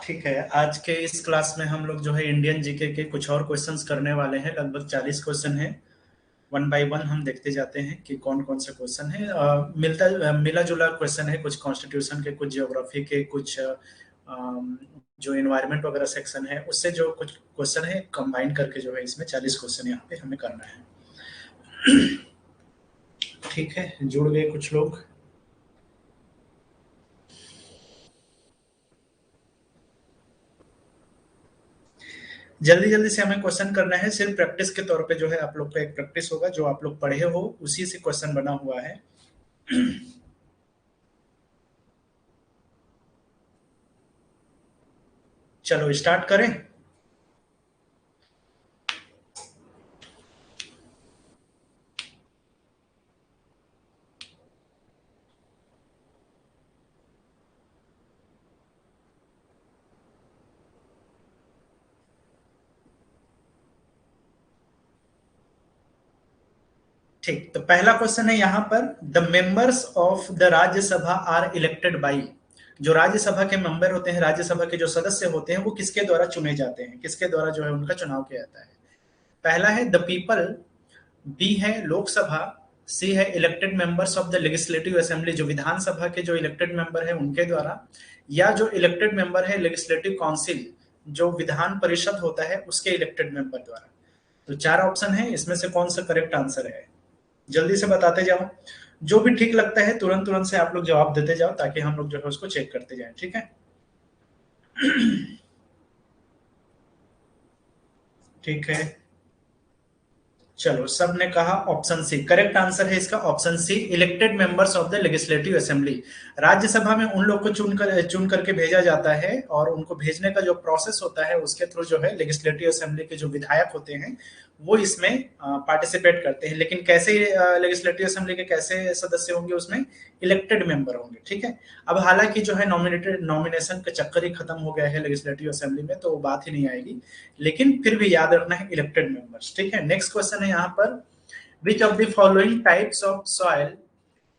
ठीक है, आज के इस क्लास में हम लोग जो है इंडियन जीके के कुछ और क्वेश्चंस करने वाले हैं। लगभग 40 क्वेश्चन हैं। वन बाय वन हम देखते जाते हैं कि कौन कौन से क्वेश्चन है। मिला जुला क्वेश्चन है, कुछ कॉन्स्टिट्यूशन के, कुछ ज्योग्राफी के, कुछ जो इन्वायरमेंट वगैरह सेक्शन है उससे जो कुछ क्वेश्चन है कंबाइन करके जो है इसमें 40 क्वेश्चन यहाँ पे हमें करना है। ठीक है, जुड़ गए कुछ लोग। जल्दी जल्दी से हमें क्वेश्चन करना है, सिर्फ प्रैक्टिस के तौर पे जो है आप लोग का एक प्रैक्टिस होगा, जो आप लोग पढ़े हो उसी से क्वेश्चन बना हुआ है। चलो स्टार्ट करें। ठीक, तो पहला क्वेश्चन है यहाँ पर, the members of the Rajya Sabha are elected by. जो राज्यसभा के मेंबर होते हैं, राज्यसभा के जो सदस्य होते हैं, वो किसके द्वारा चुने जाते हैं, किसके द्वारा जो है उनका चुनाव किया जाता है। पहला है द पीपल, बी है लोकसभा, सी है elected members of the legislative assembly, जो विधानसभा के जो इलेक्टेड मेंबर है उनके द्वारा, या जो इलेक्टेड मेंबर है लेजिस्लेटिव काउंसिल, जो विधान परिषद होता है उसके इलेक्टेड मेंबर द्वारा। तो चार ऑप्शन है, इसमें से कौन सा करेक्ट आंसर है, जल्दी से बताते जाओ। जो भी ठीक लगता है तुरंत तुरंत से आप लोग जवाब देते जाओ, ताकि हम लोग जो है उसको चेक करते जाएं। ठीक है। ठीक है, चलो सब ने कहा ऑप्शन सी करेक्ट आंसर है इसका। Option C, elected members of the legislative assembly. Rajya Sabha में उन लोग को चुन करके भेजा जाता है, और उनको भेजने का जो प्रोसेस होता है उसके थ्रू जो है लेजिस्लेटिव असेंबली के जो विधायक होते हैं वो इसमें पार्टिसिपेट करते हैं। लेकिन कैसे लेजिस्लेटिव असेंबली के कैसे सदस्य होंगे, उसमें इलेक्टेड मेंबर होंगे। ठीक है। अब हालांकि जो है नॉमिनेशन का चक्कर ही खत्म हो गया है लेजिस्लेटिव असेंबली में, तो वो बात ही नहीं आएगी, लेकिन फिर भी याद रखना है इलेक्टेड मेंबर्स। ठीक है। नेक्स्ट क्वेश्चन है यहाँ पर, which of the following types of soil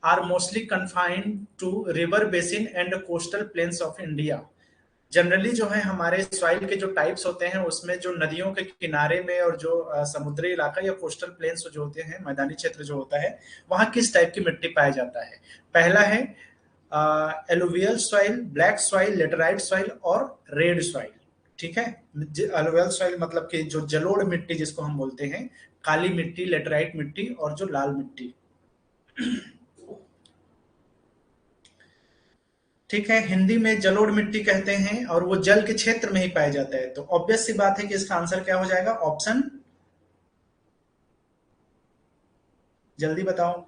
are mostly confined to river basin and coastal plains of India. Generally जो है हमारे सॉइल के जो टाइप्स होते हैं उसमें जो नदियों के किनारे में और जो समुद्री इलाका या कोस्टल प्लेन्स जो होते हैं, मैदानी क्षेत्र जो होता है, वहां किस टाइप की मिट्टी पाया जाता है। पहला है alluvial soil, black soil, laterite soil और रेड सॉइल। ठीक है। एलुवियल सॉइल मतलब कि जो जलोढ़ मिट्टी जिसको हम बोलते हैं, काली मिट्टी, लेटराइट मिट्टी और जो लाल मिट्टी। ठीक है, हिंदी में जलोढ़ मिट्टी कहते हैं, और वो जल के क्षेत्र में ही पाया जाता है। तो ऑब्वियस सी बात है कि इसका आंसर क्या हो जाएगा, ऑप्शन, जल्दी बताओ।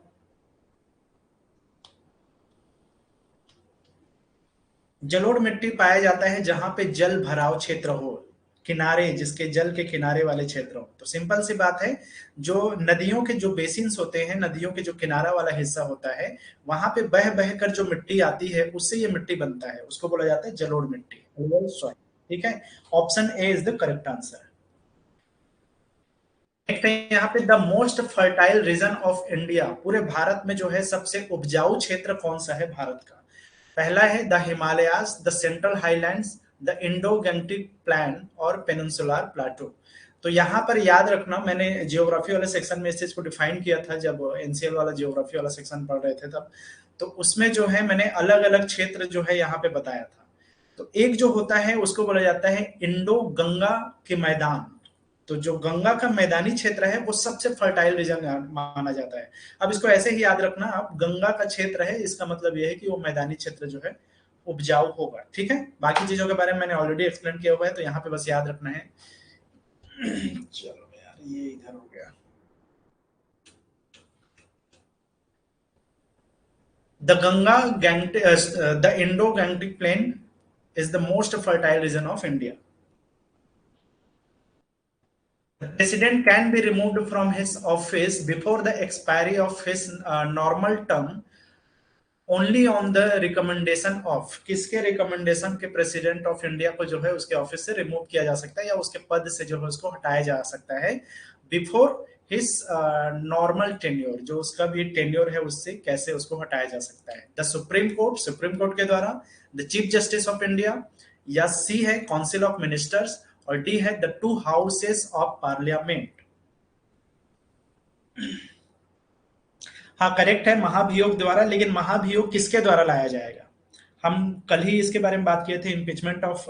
जलोढ़ मिट्टी पाया जाता है जहां पे जल भराव क्षेत्र हो, किनारे, जिसके जल के किनारे वाले क्षेत्र हो। तो सिंपल सी बात है, जो नदियों के जो बेसिन्स होते हैं, नदियों के जो किनारा वाला हिस्सा होता है, वहां पे बह बह कर जो मिट्टी आती है उससे ये मिट्टी बनता है, उसको बोला जाता है जलोढ़ मिट्टी, सॉइल। ठीक है। Option A is the correct answer. Next है यहाँ पे, the most fertile reason of India. पूरे भारत में जो है सबसे उपजाऊ क्षेत्र कौन सा है भारत का। पहला है the Himalayas, the central highlands, the Indo Gangetic plan और पेनिनसुलर प्लाटो। तो यहाँ पर याद रखना, मैंने जियोग्राफी वाले सेक्शन में इस चीज को डिफाइन किया था जब एनसीएल वाला जियोग्राफी वाला सेक्शन पढ़ रहे थे तब। तो उसमें जो है मैंने अलग अलग क्षेत्र जो है यहाँ पे बताया था। तो एक जो होता है उसको बोला जाता है इंडो गंगा के मैदान। तो जो गंगा का मैदानी क्षेत्र है वो सबसे फर्टाइल रीजन माना जाता है। अब इसको ऐसे ही याद रखना, आप गंगा का क्षेत्र है, इसका मतलब यह है कि वो मैदानी क्षेत्र जो है उपजाऊ होगा। ठीक है। बाकी चीजों के बारे में मैंने ऑलरेडी एक्सप्लेन किया हुआ है, तो यहाँ पे बस याद रखना है। चलो यार, ये इधर हो गया। The Ganga the Indo Gangetic plain is the most fertile region of India. The president can be removed from his office before the expiry of his normal term only on the recommendation of, किसके recommendation के president of India को जो है उसके office से remove किया जा सकता है, या उसके पद से जो है उसको हटाया जा सकता है बिफोर हिज नॉर्मल टेन्योर, जो उसका भी टेन्योर है उससे कैसे उसको हटाया जा सकता है। The supreme court, supreme court के द्वारा, the chief justice of India, या सी है काउंसिल ऑफ मिनिस्टर्स, और डी है the two houses of parliament. हाँ करेक्ट है, महाभियोग द्वारा, लेकिन महाभियोग किसके द्वारा लाया जाएगा? हम कल ही इसके बारे में बात किए थे, इम्पीचमेंट ऑफ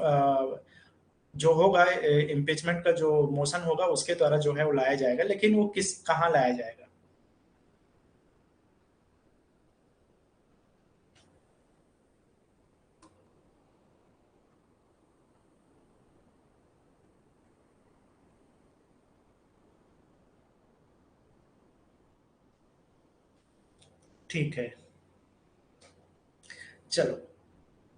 जो होगा, इम्पीचमेंट का जो मोशन होगा उसके द्वारा जो है वो लाया जाएगा, लेकिन वो किस कहाँ लाया जाएगा? ठीक है, चलो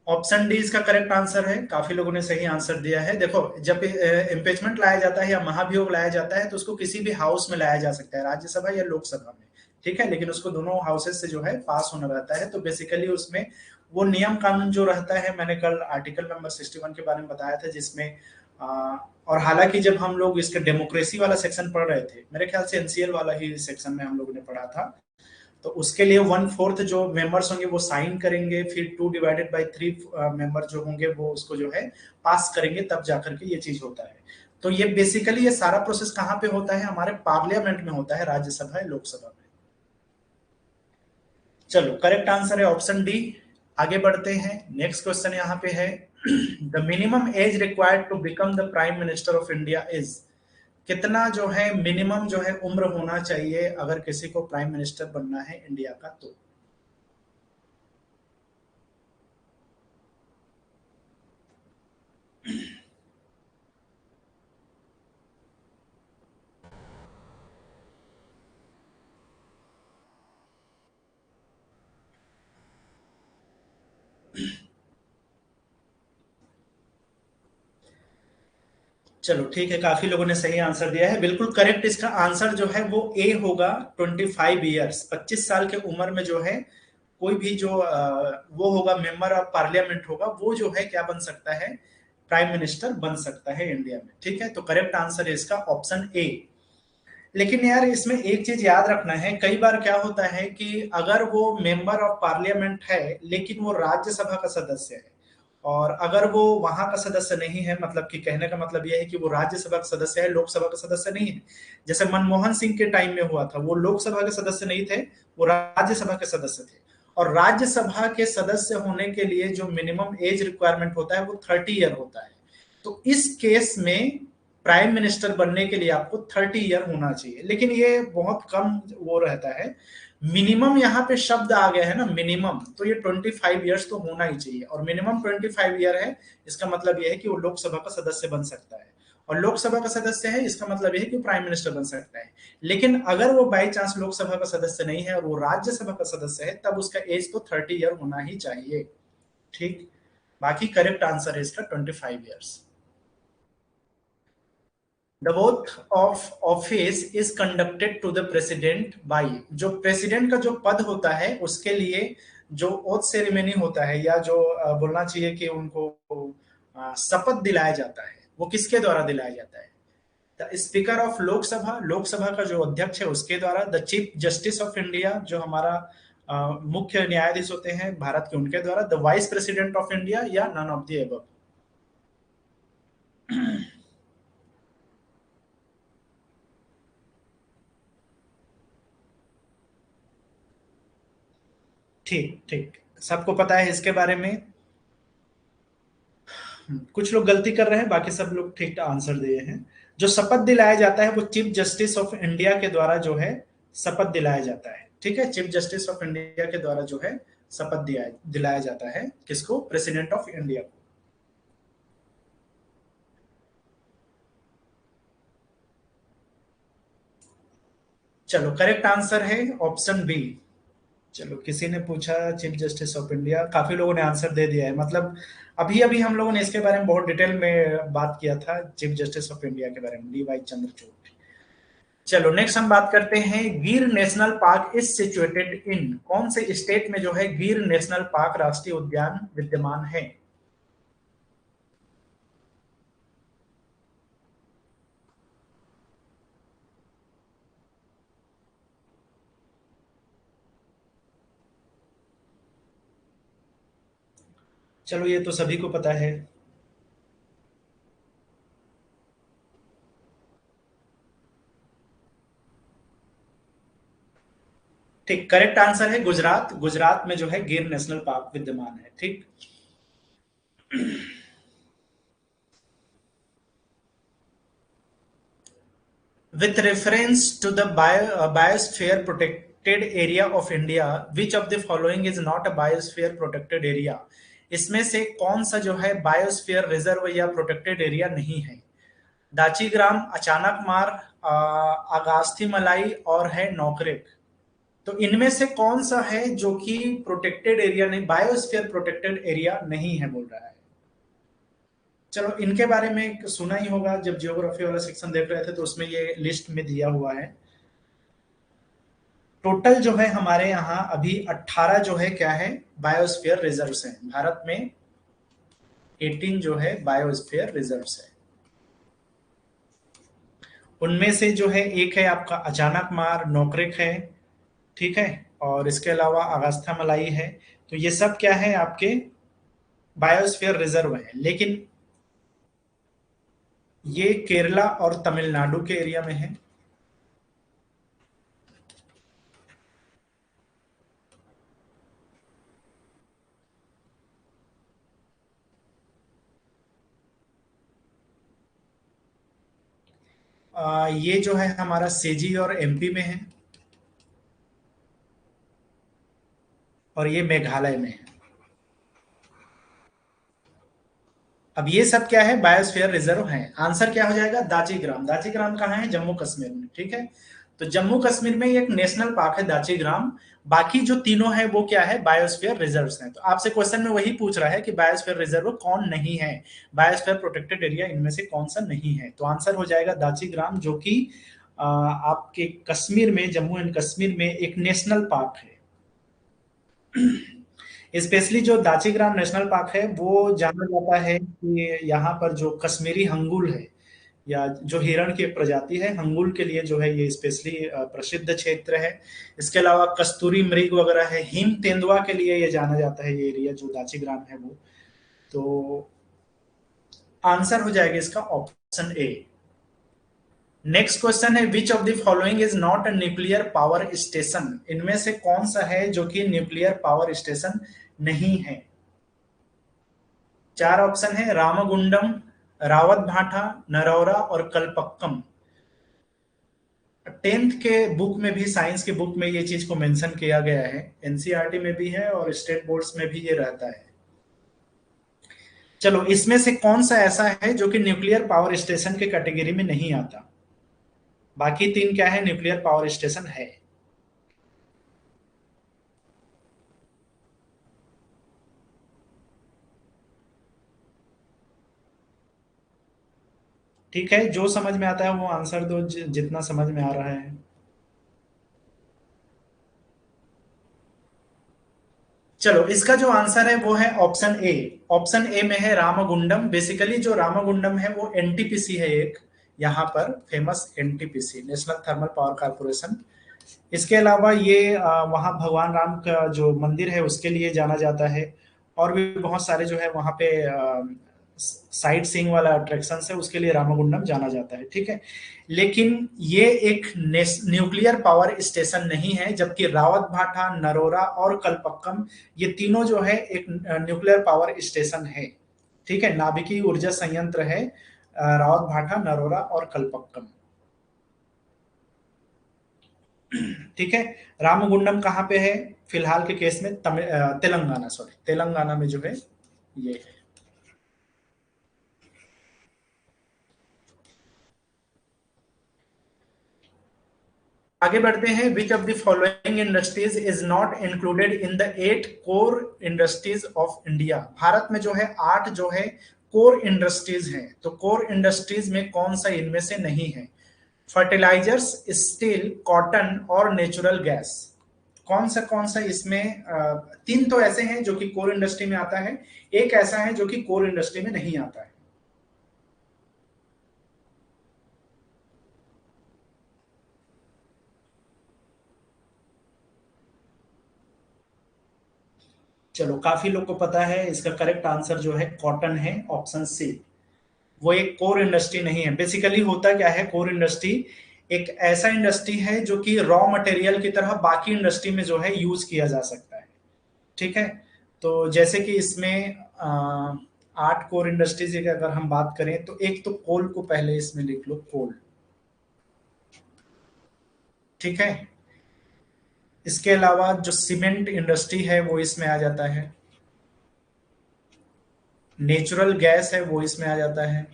ऑप्शन डी इसका करेक्ट आंसर है। काफी लोगों ने सही आंसर दिया है। देखो, जब इम्पीचमेंट लाया जाता है या महाभियोग लाया जाता है तो उसको किसी भी हाउस में लाया जा सकता है, राज्यसभा या लोकसभा में, ठीक है, लेकिन उसको दोनों हाउसेस से जो है पास होना रहता है। तो बेसिकली उसमें वो नियम कानून जो रहता है, मैंने कल आर्टिकल नंबर 61 के बारे में बताया था, जिसमें अ, और हालांकि जब हम लोग इसका डेमोक्रेसी वाला सेक्शन पढ़ रहे थे, मेरे ख्याल से एनसीएल वाला ही सेक्शन में हम लोगों ने पढ़ा था, तो उसके लिए 1/4 जो मेंबर्स होंगे वो साइन करेंगे, फिर 2/3 मेंबर जो होंगे वो उसको जो है पास करेंगे, तब जाकर के ये चीज होता है। तो ये बेसिकली ये सारा प्रोसेस कहाँ पे होता है? हमारे पार्लियामेंट में होता है, राज्यसभा या लोकसभा में। चलो करेक्ट आंसर है ऑप्शन डी। आगे बढ़ते हैं, नेक्स्ट क्वेश्चन यहाँ पे है the minimum age required to become the prime minister of India is. कितना जो है मिनिमम जो है उम्र होना चाहिए अगर किसी को प्राइम मिनिस्टर बनना है इंडिया का? तो चलो ठीक है, काफी लोगों ने सही आंसर दिया है, बिल्कुल करेक्ट। इसका आंसर जो है वो ए होगा, 25 ईयर्स, 25 साल के उम्र में जो है कोई भी जो वो होगा मेंबर ऑफ पार्लियामेंट होगा, वो जो है क्या बन सकता है? प्राइम मिनिस्टर बन सकता है इंडिया में। ठीक है, तो करेक्ट आंसर है इसका ऑप्शन ए। लेकिन यार इसमें एक चीज याद रखना है, कई बार क्या होता है कि अगर वो मेंबर ऑफ पार्लियामेंट है लेकिन वो राज्यसभा का सदस्य है, और अगर वो वहां का सदस्य नहीं है, मतलब कि कहने का मतलब यह है कि वो राज्यसभा का सदस्य है, लोकसभा का सदस्य नहीं है। जैसे मनमोहन सिंह के टाइम में हुआ था, वो लोकसभा के सदस्य नहीं थे, वो राज्यसभा के सदस्य थे। और राज्यसभा के सदस्य होने के लिए जो मिनिमम एज रिक्वायरमेंट होता है वो 30 ईयर होता है। तो इस केस में प्राइम मिनिस्टर बनने के लिए आपको 30 ईयर होना चाहिए, लेकिन ये बहुत कम वो रहता है। मिनिमम यहाँ पे शब्द आ गया है ना, मिनिमम, तो ये 25 ईयर्स तो होना ही चाहिए, और मिनिमम 25 ईयर है, इसका मतलब ये है कि वो लोकसभा का सदस्य बन सकता है। और लोकसभा का सदस्य है, इसका मतलब यह है कि प्राइम मिनिस्टर बन सकता है। लेकिन अगर वो बाई चांस लोकसभा का सदस्य नहीं है और वो राज्यसभा का सदस्य है, तब उसका एज तो 30 ईयर होना ही चाहिए। ठीक, बाकी करेक्ट आंसर है इसका 25 years. The oath of office is conducted to the president by. जो प्रेसिडेंट का जो पद होता है उसके लिए जो ओथ सेरेमनी होता है, या जो बोलना चाहिए कि उनको शपथ दिलाया जाता है, वो किसके द्वारा दिलाया जाता है? The speaker of Lok Sabha, Lok Sabha का जो अध्यक्ष है उसके द्वारा, the chief justice of India, जो हमारा मुख्य न्यायाधीश होते हैं भारत के, उनके द्वारा, the vice president of India, या नन ऑफ द एबव। ठीक ठीक, सबको पता है इसके बारे में। कुछ लोग गलती कर रहे हैं, बाकी सब लोग ठीक आंसर दिए हैं। जो शपथ दिलाया जाता है वो चीफ जस्टिस ऑफ इंडिया के द्वारा जो है शपथ दिलाया जाता है। ठीक है, चीफ जस्टिस ऑफ इंडिया के द्वारा जो है शपथ दिया दिलाया जाता है, किसको? प्रेसिडेंट ऑफ इंडिया को। चलो करेक्ट आंसर है ऑप्शन बी। चलो, किसी ने पूछा चीफ जस्टिस ऑफ इंडिया, काफी लोगों ने आंसर दे दिया है, मतलब अभी अभी हम लोगों ने इसके बारे में बहुत डिटेल में बात किया था, चीफ जस्टिस ऑफ इंडिया के बारे में, DY चंद्रचूड़। चलो नेक्स्ट हम बात करते हैं, गिर national park is situated in. कौन से स्टेट में जो है गिर नेशनल पार्क राष्ट्रीय उद्यान विद्यमान है? चलो ये तो सभी को पता है, ठीक, करेक्ट आंसर है गुजरात। गुजरात में जो है गिर नेशनल पार्क विद्यमान है। ठीक। With reference to the biosphere protected area of India, which of the following is not a biosphere protected area? इसमें से कौन सा जो है बायोस्फीयर रिजर्व या प्रोटेक्टेड एरिया नहीं है? दाचीग्राम, अचानक मार, अगास्थी मलाई और है नौकरेक। तो इनमें से कौन सा है जो कि प्रोटेक्टेड एरिया नहीं, बायोस्फीयर प्रोटेक्टेड एरिया नहीं है बोल रहा है। चलो, इनके बारे में सुना ही होगा, जब जियोग्राफी वाला सेक्शन देख रहे थे तो उसमें ये लिस्ट में दिया हुआ है। टोटल जो है हमारे यहाँ अभी 18 जो है क्या है बायोस्फीयर रिजर्व्स हैं भारत में। 18 जो है बायोस्फीयर रिजर्व्स है। उनमें से जो है एक है आपका अचानक मार, नोकरेक है, ठीक है, और इसके अलावा अगास्था मलाई है। तो ये सब क्या है आपके बायोस्फीयर रिजर्व है। लेकिन ये केरला और तमिलनाडु के एरिया में है। ये जो है हमारा सेजी और एमपी में है, और ये मेघालय में है। अब ये सब क्या है बायोस्फीयर रिजर्व है। आंसर क्या हो जाएगा? दाचीग्राम। दाचीग्राम कहाँ है? जम्मू कश्मीर में। ठीक है, तो जम्मू कश्मीर में एक नेशनल पार्क है दाचीग्राम। बाकी जो तीनों है वो क्या है बायोस्फीयर रिजर्व्स हैं। तो आपसे क्वेश्चन में वही पूछ रहा है कि बायोस्फीयर रिजर्व कौन नहीं है, बायोस्फीयर प्रोटेक्टेड एरिया इनमें से कौन सा नहीं है। तो आंसर हो जाएगा दाचीग्राम, जो कि आपके कश्मीर में, जम्मू एंड कश्मीर में एक नेशनल पार्क है। स्पेशली जो दाचीग्राम नेशनल पार्क है वो जाना जाता है कि यहाँ पर जो कश्मीरी हंगुल है, या जो हिरण की एक प्रजाति है, हंगुल के लिए जो है ये स्पेशली प्रसिद्ध क्षेत्र है। इसके अलावा कस्तूरी मृग वगैरह है, हिम तेंदुआ के लिए ये जाना जाता है, ये एरिया जो दाचीग्राम है वो। तो आंसर हो जाएगा इसका ऑप्शन ए। नेक्स्ट क्वेश्चन है, विच of the following is not a nuclear power station? इनमें से कौन सा है जो कि न्यूक्लियर पावर स्टेशन नहीं है? चार ऑप्शन है, रामगुंडम, रावत भाटा, नरौरा और कलपक्कम। टेंथ के बुक में भी, साइंस के बुक में ये चीज को मेंशन किया गया है, एनसीईआरटी में भी है और स्टेट बोर्ड्स में भी ये रहता है। चलो, इसमें से कौन सा ऐसा है जो कि न्यूक्लियर पावर स्टेशन के कैटेगरी में नहीं आता? बाकी तीन क्या है, न्यूक्लियर पावर स्टेशन है। ठीक है, जो समझ में आता है वो आंसर दो, जितना समझ में आ रहा है। चलो, इसका जो आंसर है वो है ऑप्शन ए। ऑप्शन ए में है रामगुंडम। बेसिकली जो रामगुंडम है वो एनटीपीसी है एक, यहाँ पर famous NTPC, national thermal power corporation. इसके अलावा ये वहाँ भगवान राम का जो मंदिर है उसके लिए जाना जाता है, और भी बहुत सारे जो है वहाँ पे साइट सीइंग वाला अट्रैक्शन है, उसके लिए रामगुंडम जाना जाता है। ठीक है, लेकिन ये एक न्यूक्लियर पावर स्टेशन नहीं है, जबकि रावत भाटा, नरोरा और कलपक्कम ये तीनों जो है एक न्यूक्लियर पावर स्टेशन है। ठीक है, नाभिकीय ऊर्जा संयंत्र है रावत भाटा, नरोरा और कलपक्कम। ठीक है, रामगुंडम कहाँ पे है फिलहाल के केस में? तेलंगाना, सॉरी, तेलंगाना में जो है ये है। आगे बढ़ते हैं। विच of the following industries is not included in the 8 core industries of India? Bharat में जो है 8 जो है कोर इंडस्ट्रीज हैं। तो कोर इंडस्ट्रीज में कौन सा इनमें से नहीं है? फर्टिलाइजर्स, स्टील, कॉटन और नेचुरल गैस। कौन सा इसमें तीन तो ऐसे हैं जो कि कोर इंडस्ट्री में आता है, एक ऐसा है जो कि कोर इंडस्ट्री में नहीं आता है। चलो, काफी लोग को पता है, इसका करेक्ट आंसर जो है कॉटन है, ऑप्शन सी। वो एक कोर इंडस्ट्री नहीं है। बेसिकली होता क्या है कोर इंडस्ट्री? एक ऐसा इंडस्ट्री है जो कि रॉ मटेरियल की तरह बाकी इंडस्ट्री में जो है यूज किया जा सकता है। ठीक है, तो जैसे कि इसमें 8 कोर इंडस्ट्रीज की अगर हम बात करें तो एक तो कोल को पहले इसमें लिख लो, कोल। ठीक है, इसके अलावा जो सीमेंट इंडस्ट्री है वो इसमें आ जाता है, नेचुरल गैस है वो इसमें आ जाता है,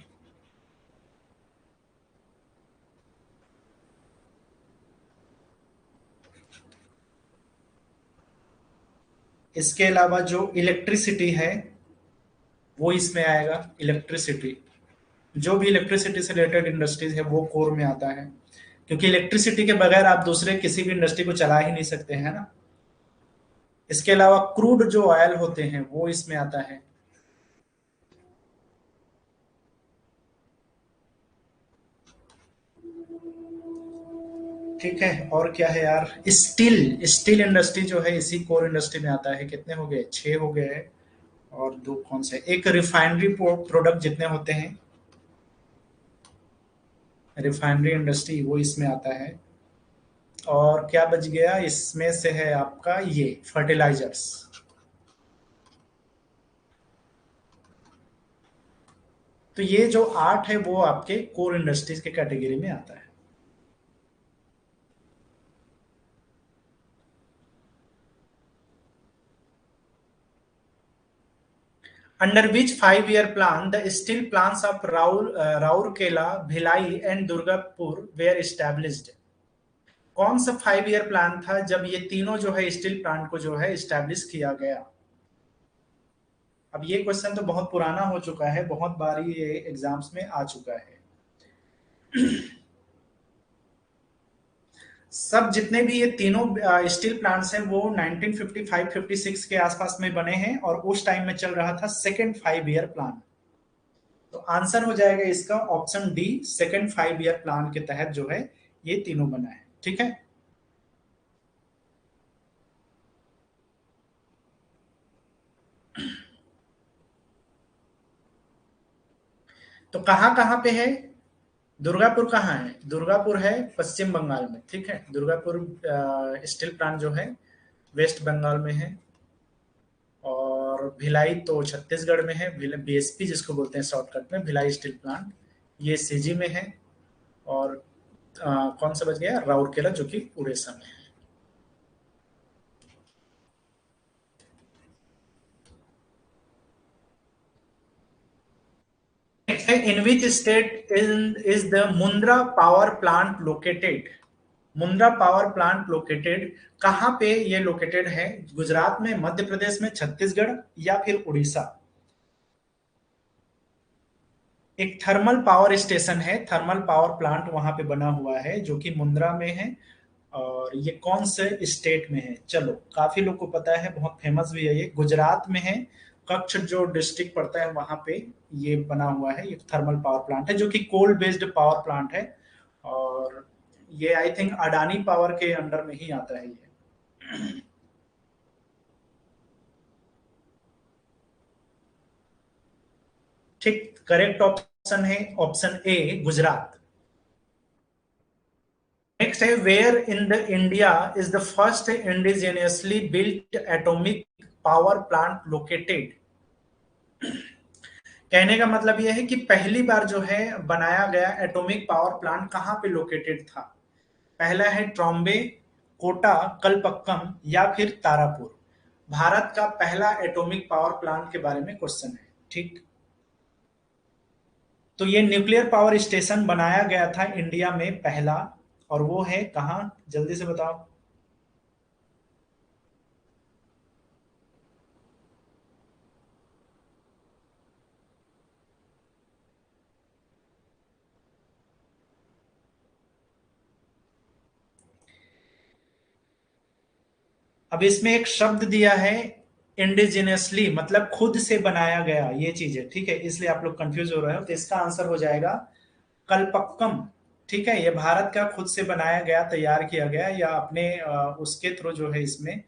इसके अलावा जो इलेक्ट्रिसिटी है वो इसमें आएगा, इलेक्ट्रिसिटी। जो भी इलेक्ट्रिसिटी से रिलेटेड इंडस्ट्रीज है वो कोर में आता है, क्योंकि इलेक्ट्रिसिटी के बगैर आप दूसरे किसी भी इंडस्ट्री को चला ही नहीं सकते हैं ना। इसके अलावा क्रूड जो ऑयल होते हैं वो इसमें आता है। ठीक है, और क्या है यार, स्टील, स्टील इंडस्ट्री जो है इसी कोर इंडस्ट्री में आता है। कितने हो गए, 6 हो गए। और दो कौन से, एक रिफाइनरी प्रोडक्ट जितने होते हैं, रिफाइनरी इंडस्ट्री वो इसमें आता है। और क्या बच गया इसमें से, है आपका ये फर्टिलाइजर्स। तो ये जो 8 है वो आपके कोर इंडस्ट्रीज के कैटेगरी में आता है। Under which 5-year plan the steel plants of Raurkela, Bhilai and Durgapur were established? कौन सा 5 ईयर प्लान था जब ये तीनों जो है स्टील प्लांट को जो है स्टैब्लिश किया गया? अब ये क्वेश्चन तो बहुत पुराना हो चुका है, बहुत बार ये एग्जाम्स में आ चुका है। सब जितने भी ये तीनों स्टील प्लांट्स हैं वो 1955-56 के आसपास में बने हैं, और उस टाइम में चल रहा था सेकेंड 5 ईयर प्लान। तो आंसर हो जाएगा इसका option D, second 5 year plan के तहत जो है ये तीनों बना है। ठीक है, तो कहां कहां पे है दुर्गापुर? कहाँ है दुर्गापुर? है पश्चिम बंगाल में। ठीक है, दुर्गापुर स्टील प्लांट जो है वेस्ट बंगाल में है। और भिलाई तो छत्तीसगढ़ में है, बीएसपी जिसको बोलते हैं शॉर्टकट में, भिलाई स्टील प्लांट, ये सीजी में है। और कौन सा बच गया, राउरकेला जो कि उड़ीसा में है। In which state is the Mundra power plant located? Mundra power plant located कहां पे ये लोकेटेड है? गुजरात में, मध्य प्रदेश में, छत्तीसगढ़ या फिर उड़ीसा? एक थर्मल पावर स्टेशन है, थर्मल पावर प्लांट वहां पे बना हुआ है जो कि मुंद्रा में है। और ये कौन से स्टेट में है? चलो, काफी लोग को पता है, बहुत फेमस भी है, ये गुजरात में है। कच्छ जो डिस्ट्रिक्ट पड़ता है वहां पे ये बना हुआ है। ये थर्मल पावर प्लांट है जो कि कोल बेस्ड पावर प्लांट है। और ये आई थिंक अडानी पावर के अंडर में ही आता है ये। ठीक, करेक्ट ऑप्शन है ऑप्शन ए, गुजरात। नेक्स्ट है, where in the India is the first indigenously built atomic power plant located? कहने का मतलब यह है कि पहली बार जो है बनाया गया एटॉमिक पावर प्लांट कहां पे लोकेटेड था? पहला है ट्रॉम्बे, कोटा, कलपक्कम या फिर तारापुर। भारत का पहला एटॉमिक पावर प्लांट के बारे में क्वेश्चन है। ठीक, तो ये न्यूक्लियर पावर स्टेशन बनाया गया था इंडिया में पहला, और वो है कहाँ, जल्दी से बताओ। अब इसमें एक शब्द दिया है इंडिजिनियसली, मतलब खुद से बनाया गया, ये चीज है। ठीक है, इसलिए आप लोग कंफ्यूज हो रहे हो। तो इसका आंसर हो जाएगा कलपक्कम। ठीक है, ये भारत का खुद से बनाया गया, तैयार किया गया, या अपने उसके थ्रू जो है इसमें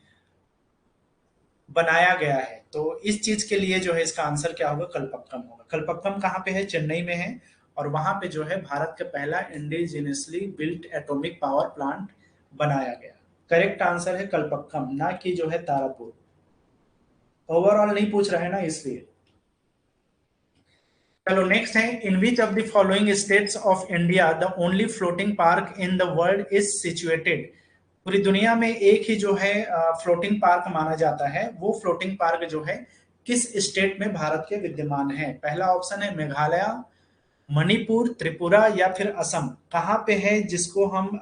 बनाया गया है। तो इस चीज के लिए जो है इसका आंसर क्या होगा, कलपक्कम होगा। कलपक्कम कहाँ पे है? चेन्नई में है। और वहां पे जो है भारत का पहला indigenously built atomic power plant बनाया गया। करेक्ट आंसर है कलपक्कम, ना कि जो है तारापुर। ओवरऑल नहीं पूछ रहे ना इसलिए। चलो नेक्स्ट है, in which of the following states of India the only floating park in the world is situated. पूरी दुनिया में एक ही जो है फ्लोटिंग पार्क माना जाता है, वो फ्लोटिंग पार्क जो है किस स्टेट में भारत के विद्यमान है? पहला ऑप्शन है मेघालय, मणिपुर, त्रिपुरा या फिर असम। कहाँ पे है जिसको हम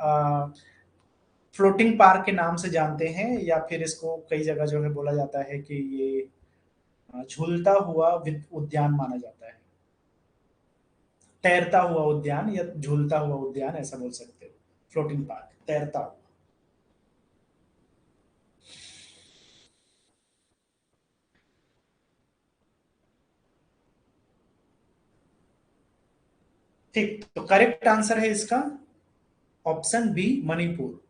फ्लोटिंग पार्क के नाम से जानते हैं, या फिर इसको कई जगह जो है बोला जाता है कि ये झूलता हुआ उद्यान माना जाता है। तैरता हुआ उद्यान या झूलता हुआ उद्यान ऐसा बोल सकते हो। फ्लोटिंग पार्क तैरता हुआ। ठीक, तो करेक्ट आंसर है इसका option B, Manipur.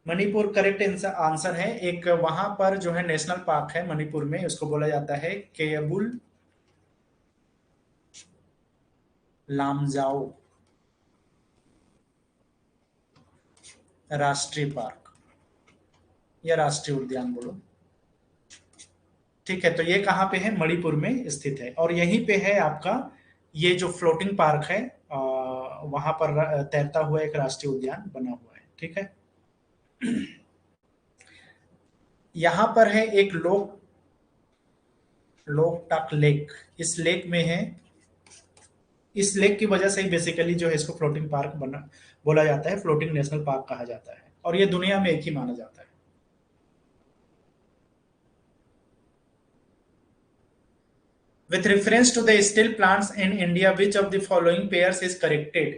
Manipur correct answer है। एक वहां पर जो है नेशनल पार्क है मणिपुर में, उसको बोला जाता है केयबुल लामजाओ राष्ट्रीय पार्क या राष्ट्रीय उद्यान बोलो। ठीक है, तो ये कहाँ पे है? मणिपुर में स्थित है, और यहीं पे है आपका ये जो फ्लोटिंग पार्क है, वहां पर तैरता हुआ एक राष्ट्रीय उद्यान बना हुआ है। ठीक है, यहाँ पर है एक लोकटक लेक। इस लेक में है, इस लेक की वजह से ही बेसिकली जो है इसको फ्लोटिंग पार्क बना बोला जाता है, फ्लोटिंग नेशनल पार्क कहा जाता है, और ये दुनिया में एक ही माना जाता है। With reference to the steel plants in India, which of the following pairs is corrected?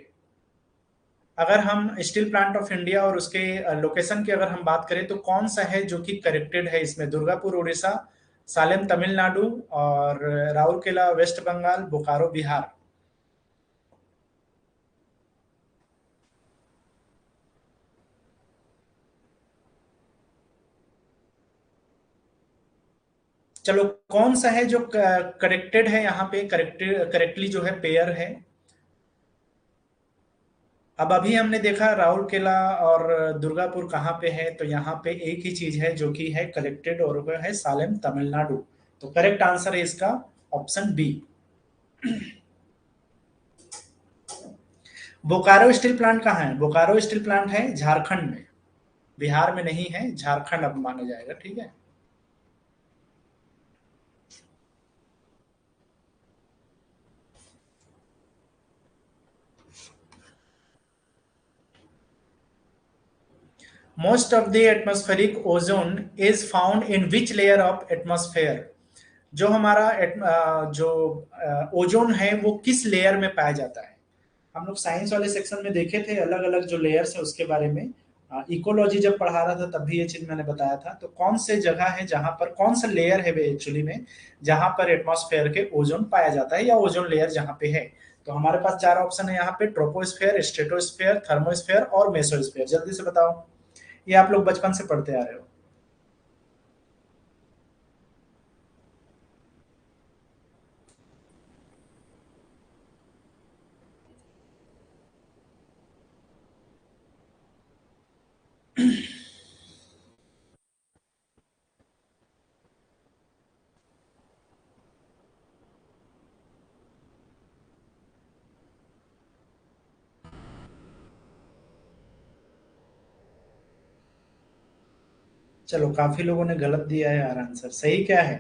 अगर हम स्टील प्लांट ऑफ इंडिया और उसके लोकेशन की अगर हम बात करें तो कौन सा है जो कि करेक्टेड है इसमें? दुर्गापुर उड़ीसा, सालेम तमिलनाडु, और राउरकेला वेस्ट बंगाल, बोकारो बिहार। चलो, कौन सा है जो करेक्टेड है यहाँ पे? करेक्टली जो है पेयर है। अब अभी हमने देखा राउरकेला और दुर्गापुर कहाँ पे है, तो यहाँ पे एक ही चीज है जो कि है करेक्टेड, और वो है सालेम तमिलनाडु। तो करेक्ट आंसर है इसका option B. Bokaro steel plant कहाँ है? बोकारो स्टील प्लांट है झारखंड में, बिहार में नहीं है, झारखंड अब माना जाएगा। ठीक है, most of the atmospheric ozone is found in which layer of atmosphere. जो हमारा जो ओजोन है वो किस लेयर में पाया जाता है? हम लोग साइंस वाले सेक्शन में देखे थे अलग अलग जो लेयर्स है उसके बारे में। इकोलॉजी जब पढ़ा रहा था तब भी ये चीज मैंने बताया था। तो कौन से जगह है जहां पर, कौन सा लेयर है एक्चुअली में जहां पर एटमॉस्फेयर के ओजोन पाया जाता है, या ओजोन लेयर जहां पे है? तो हमारे पास चार ऑप्शन है यहाँ पे, ट्रोपोस्फेयर, स्ट्रेटोस्फेयर, थर्मोस्फेयर और मेसोस्फेयर। जल्दी से बताओ, ये आप लोग बचपन से पढ़ते आ रहे हो। चलो, काफी लोगों ने गलत दिया है यार आंसर। सही क्या है?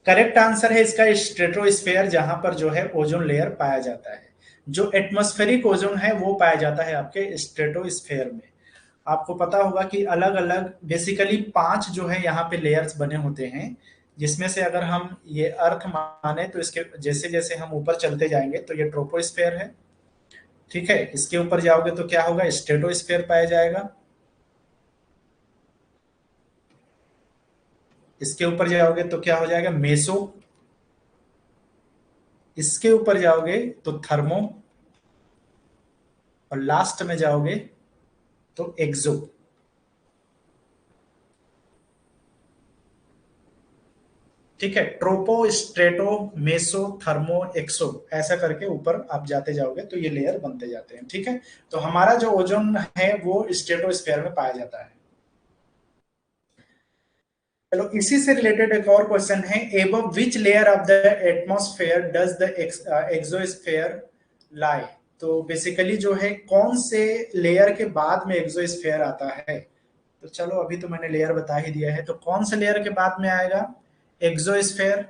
करेक्ट आंसर है इसका स्ट्रेटोस्फेयर, जहां पर जो है ओजोन लेयर पाया जाता है। जो एटमॉस्फेरिक ओजोन है वो पाया जाता है आपके स्ट्रेटोस्फेयर में। आपको पता होगा कि अलग अलग बेसिकली पांच जो है यहाँ पे लेयर्स बने होते हैं, जिसमें से अगर हम ये अर्थ माने तो इसके जैसे जैसे हम ऊपर चलते जाएंगे तो ये ट्रोपोस्फेयर है। ठीक है, इसके ऊपर जाओगे तो क्या होगा? स्ट्रेटोस्फेयर पाया जाएगा। इसके ऊपर जाओगे तो क्या हो जाएगा? मेसो। इसके ऊपर जाओगे तो थर्मो, और लास्ट में जाओगे तो एक्सो। ठीक है, ट्रोपो, स्ट्रेटो, मेसो, थर्मो, एक्सो, ऐसा करके ऊपर आप जाते जाओगे तो ये लेयर बनते जाते हैं। ठीक है, तो हमारा जो ओजोन है वो स्ट्रेटोस्फीयर में पाया जाता है। चलो इसी से रिलेटेड एक और क्वेश्चन है, above which layer of the atmosphere does the exosphere lie. तो बेसिकली जो है कौन से लेयर के बाद में एक्सोस्फेयर आता है। तो चलो अभी तो मैंने लेयर बता ही दिया है, तो कौन से लेयर के बाद में आएगा एक्सोस्फेयर।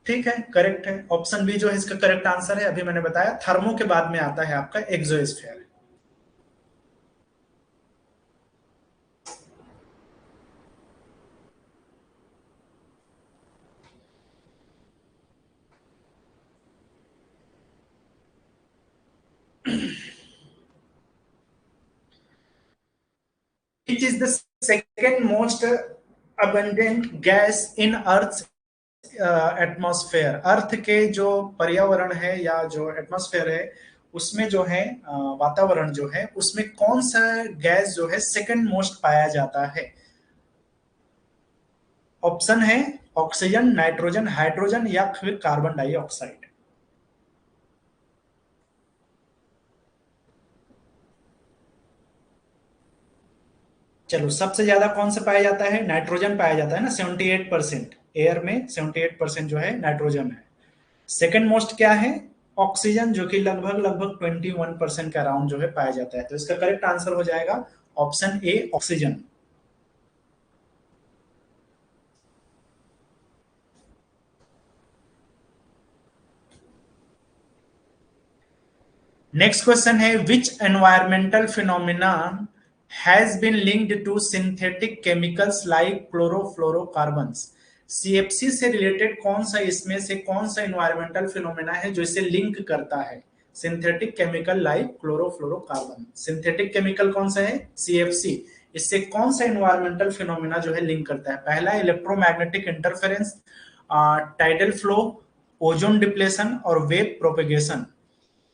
ठीक है, करेक्ट है, ऑप्शन बी जो है इसका करेक्ट आंसर है। अभी मैंने बताया थर्मो के बाद में आता है आपका exosphere. Which is the second most abundant gas in Earth's atmosphere. Earth के जो पर्यावरण है या जो एटमॉस्फेयर है उसमें जो है वातावरण जो है उसमें कौन सा गैस जो है सेकंड मोस्ट पाया जाता है। ऑप्शन है ऑक्सीजन, नाइट्रोजन, हाइड्रोजन या फिर कार्बन डाइऑक्साइड। चलो सबसे ज्यादा कौन सा पाया जाता है, नाइट्रोजन पाया जाता है ना, 78%। एयर में 78% जो है नाइट्रोजन है। सेकंड मोस्ट क्या है, ऑक्सीजन, जो कि लगभग लगभग 21% के अराउंड जो है पाया जाता है। तो इसका करेक्ट आंसर हो जाएगा option A, oxygen. Next question है, which environmental phenomena has been linked to synthetic chemicals like chlorofluorocarbons. CFC से रिलेटेड कौन सा, इसमें से कौन सा एनवायरमेंटल फिनोमिना है जो इसे लिंक करता है synthetic chemical like chlorofluorocarbon. Synthetic chemical कौन सा है, सीएफसी। इससे कौन सा एनवायरमेंटल फिनोमिना जो है लिंक करता है। पहला electromagnetic interference, tidal flow, ozone depletion और वेव प्रोपेगेशन।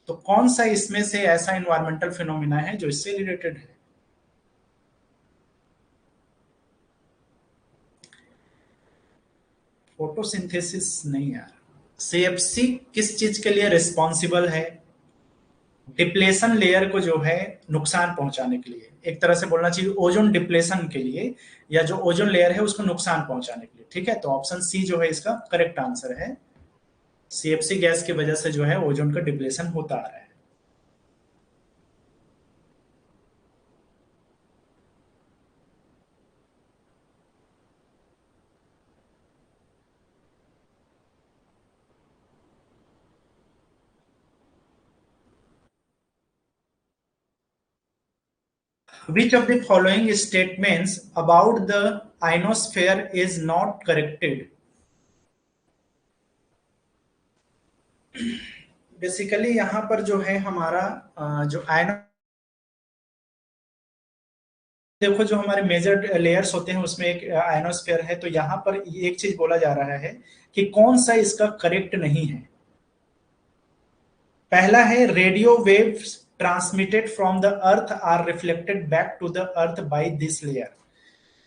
तो कौन सा इसमें से ऐसा इन्वायरमेंटल फिनोमिना है जो इससे रिलेटेड है। फोटोसिंथेसिस नहीं यार। सीएफसी किस चीज के लिए रिस्पॉन्सिबल है, डिप्लेशन लेयर को जो है नुकसान पहुंचाने के लिए, एक तरह से बोलना चाहिए ओजोन डिप्लेशन के लिए, या जो ओजोन लेयर है उसको नुकसान पहुंचाने के लिए। ठीक है, तो ऑप्शन सी जो है इसका करेक्ट आंसर है। सीएफसी गैस की वजह से जो है ओजोन का डिप्लेशन होता आ रहा है। Which of the following statements about the ionosphere is not corrected? Basically यहाँ पर जो है हमारा जो आयनो, देखो जो हमारे मेजर लेयर्स होते हैं उसमें एक आयनोस्फेयर है, तो यहाँ पर एक चीज बोला जा रहा है कि कौन सा इसका करेक्ट नहीं है। पहला है radio waves transmitted from the earth are reflected back to the earth by this layer.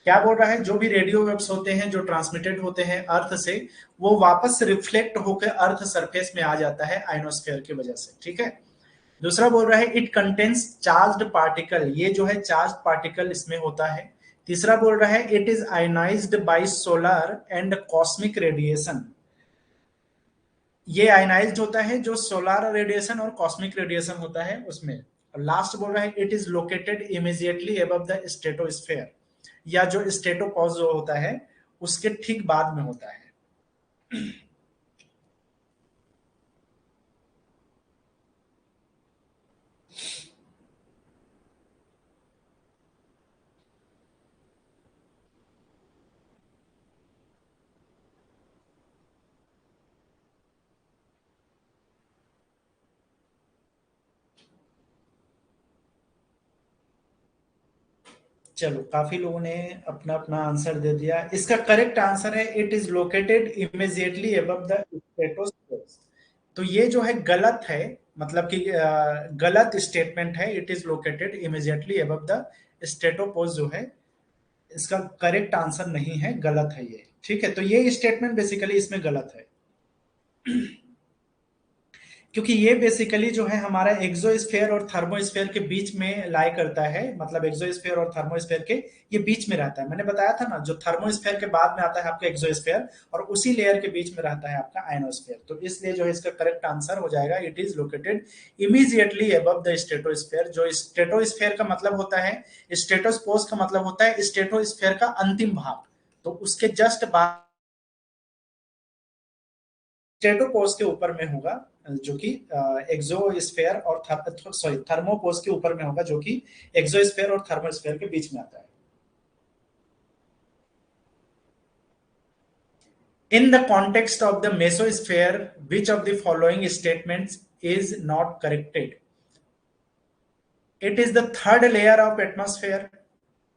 क्या बोल रहा है, जो भी रेडियो वेव्स होते हैं जो ट्रांसमिटेड होते हैं अर्थ से, वो वापस रिफ्लेक्ट होकर अर्थ सरफेस में आ जाता है आयनोस्फेयर की वजह से। ठीक है, दूसरा बोल रहा है इट कंटेन्स चार्ज्ड पार्टिकल, ये जो है चार्ज पार्टिकल इसमें होता है। तीसरा बोल रहा है it is ionised bye solar and cosmic radiation, ये आयनाइज्ड होता है जो सोलर रेडिएशन और कॉस्मिक रेडिएशन होता है उसमें। और लास्ट बोल रहा है it is located immediately above the stratosphere, या जो स्ट्रेटोपॉज जो होता है उसके ठीक बाद में होता है। चलो काफी लोगों ने अपना अपना आंसर दे दिया। इसका करेक्ट आंसर है it is located immediately above the stratosphere. तो ये जो है गलत है, मतलब कि गलत स्टेटमेंट है, it is located immediately above the स्टेटोपोज जो है इसका करेक्ट आंसर नहीं है, गलत है ये। ठीक है, तो ये स्टेटमेंट बेसिकली इसमें गलत है क्योंकि ये बेसिकली जो है हमारा एक्सोस्फीयर और थर्मोस्फीयर के बीच में लाई करता है, मतलब एक्सोस्फीयर और थर्मोस्फीयर के ये बीच में रहता है। मैंने बताया था ना, जो थर्मोस्फीयर के बाद में आता है आपका एक्सोस्फीयर और उसी लेयर के बीच में रहता है आपका आयनोस्फीयर। तो इसलिए जो है इसका करेक्ट आंसर हो जाएगा, it is located immediately above the stratosphere. जो स्ट्रेटोस्फीयर का मतलब होता है, स्ट्रेटोस्पोज का मतलब होता है स्ट्रेटोस्फीयर का अंतिम भाग, तो उसके जस्ट बाद स्ट्रेटोपोज के ऊपर में होगा, जो कि एक्सोस्फीयर और थर्मोपोज के ऊपर में होगा, जो कि एक्सोस्फीयर और थर्मोस्फीयर के बीच में आता है। In the context of the mesosphere, which of the following statements is not corrected? It is the third layer of atmosphere.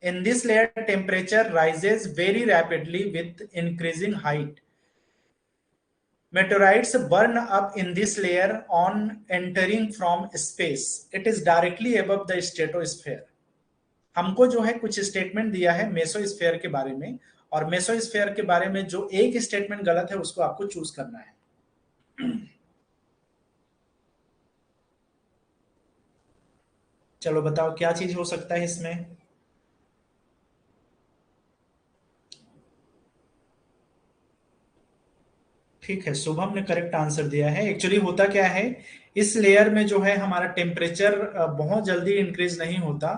In this layer, temperature rises very rapidly with increasing height. Meteorites burn up in this layer on entering from space. It is directly above the stratosphere. हमको जो है कुछ statement दिया है mesosphere के बारे में, और मेसोस्फेयर के बारे में जो एक स्टेटमेंट गलत है उसको आपको चूज करना है। चलो बताओ क्या चीज हो सकता है इसमें। ठीक है, शुभम ने करेक्ट आंसर दिया है। एक्चुअली होता क्या है, इस लेयर में जो है हमारा टेम्परेचर बहुत जल्दी इंक्रीज नहीं होता,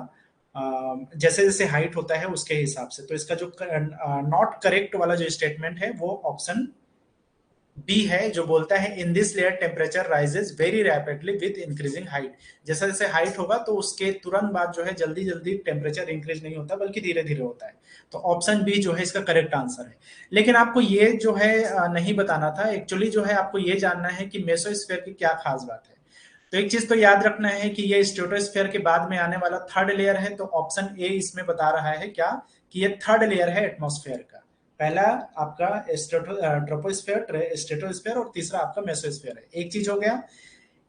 जैसे जैसे हाइट होता है उसके हिसाब से। तो इसका जो नॉट करेक्ट वाला जो स्टेटमेंट है वो ऑप्शन बी है, जो बोलता है in this layer temperature rises very rapidly with increasing height. जैसे जैसे हाइट होगा तो उसके तुरंत बाद जो है जल्दी जल्दी टेम्परेचर इंक्रीज नहीं होता, बल्कि धीरे धीरे होता है। तो ऑप्शन बी जो है इसका करेक्ट आंसर है। लेकिन आपको ये जो है नहीं बताना था, एक्चुअली जो है आपको ये जानना है कि मेसोस्फीयर की क्या खास बात है। तो एक चीज तो याद रखना है कि ये स्ट्रेटोस्फीयर के बाद में आने वाला थर्ड लेयर है। तो ऑप्शन ए इसमें बता रहा है क्या, कि ये थर्ड लेयर है एटमॉस्फेयर का। पहला आपका ट्रोपोस्फेयर, स्ट्रेटोस्फेयर, और तीसरा आपका मेसोस्फेयर है। एक चीज हो गया।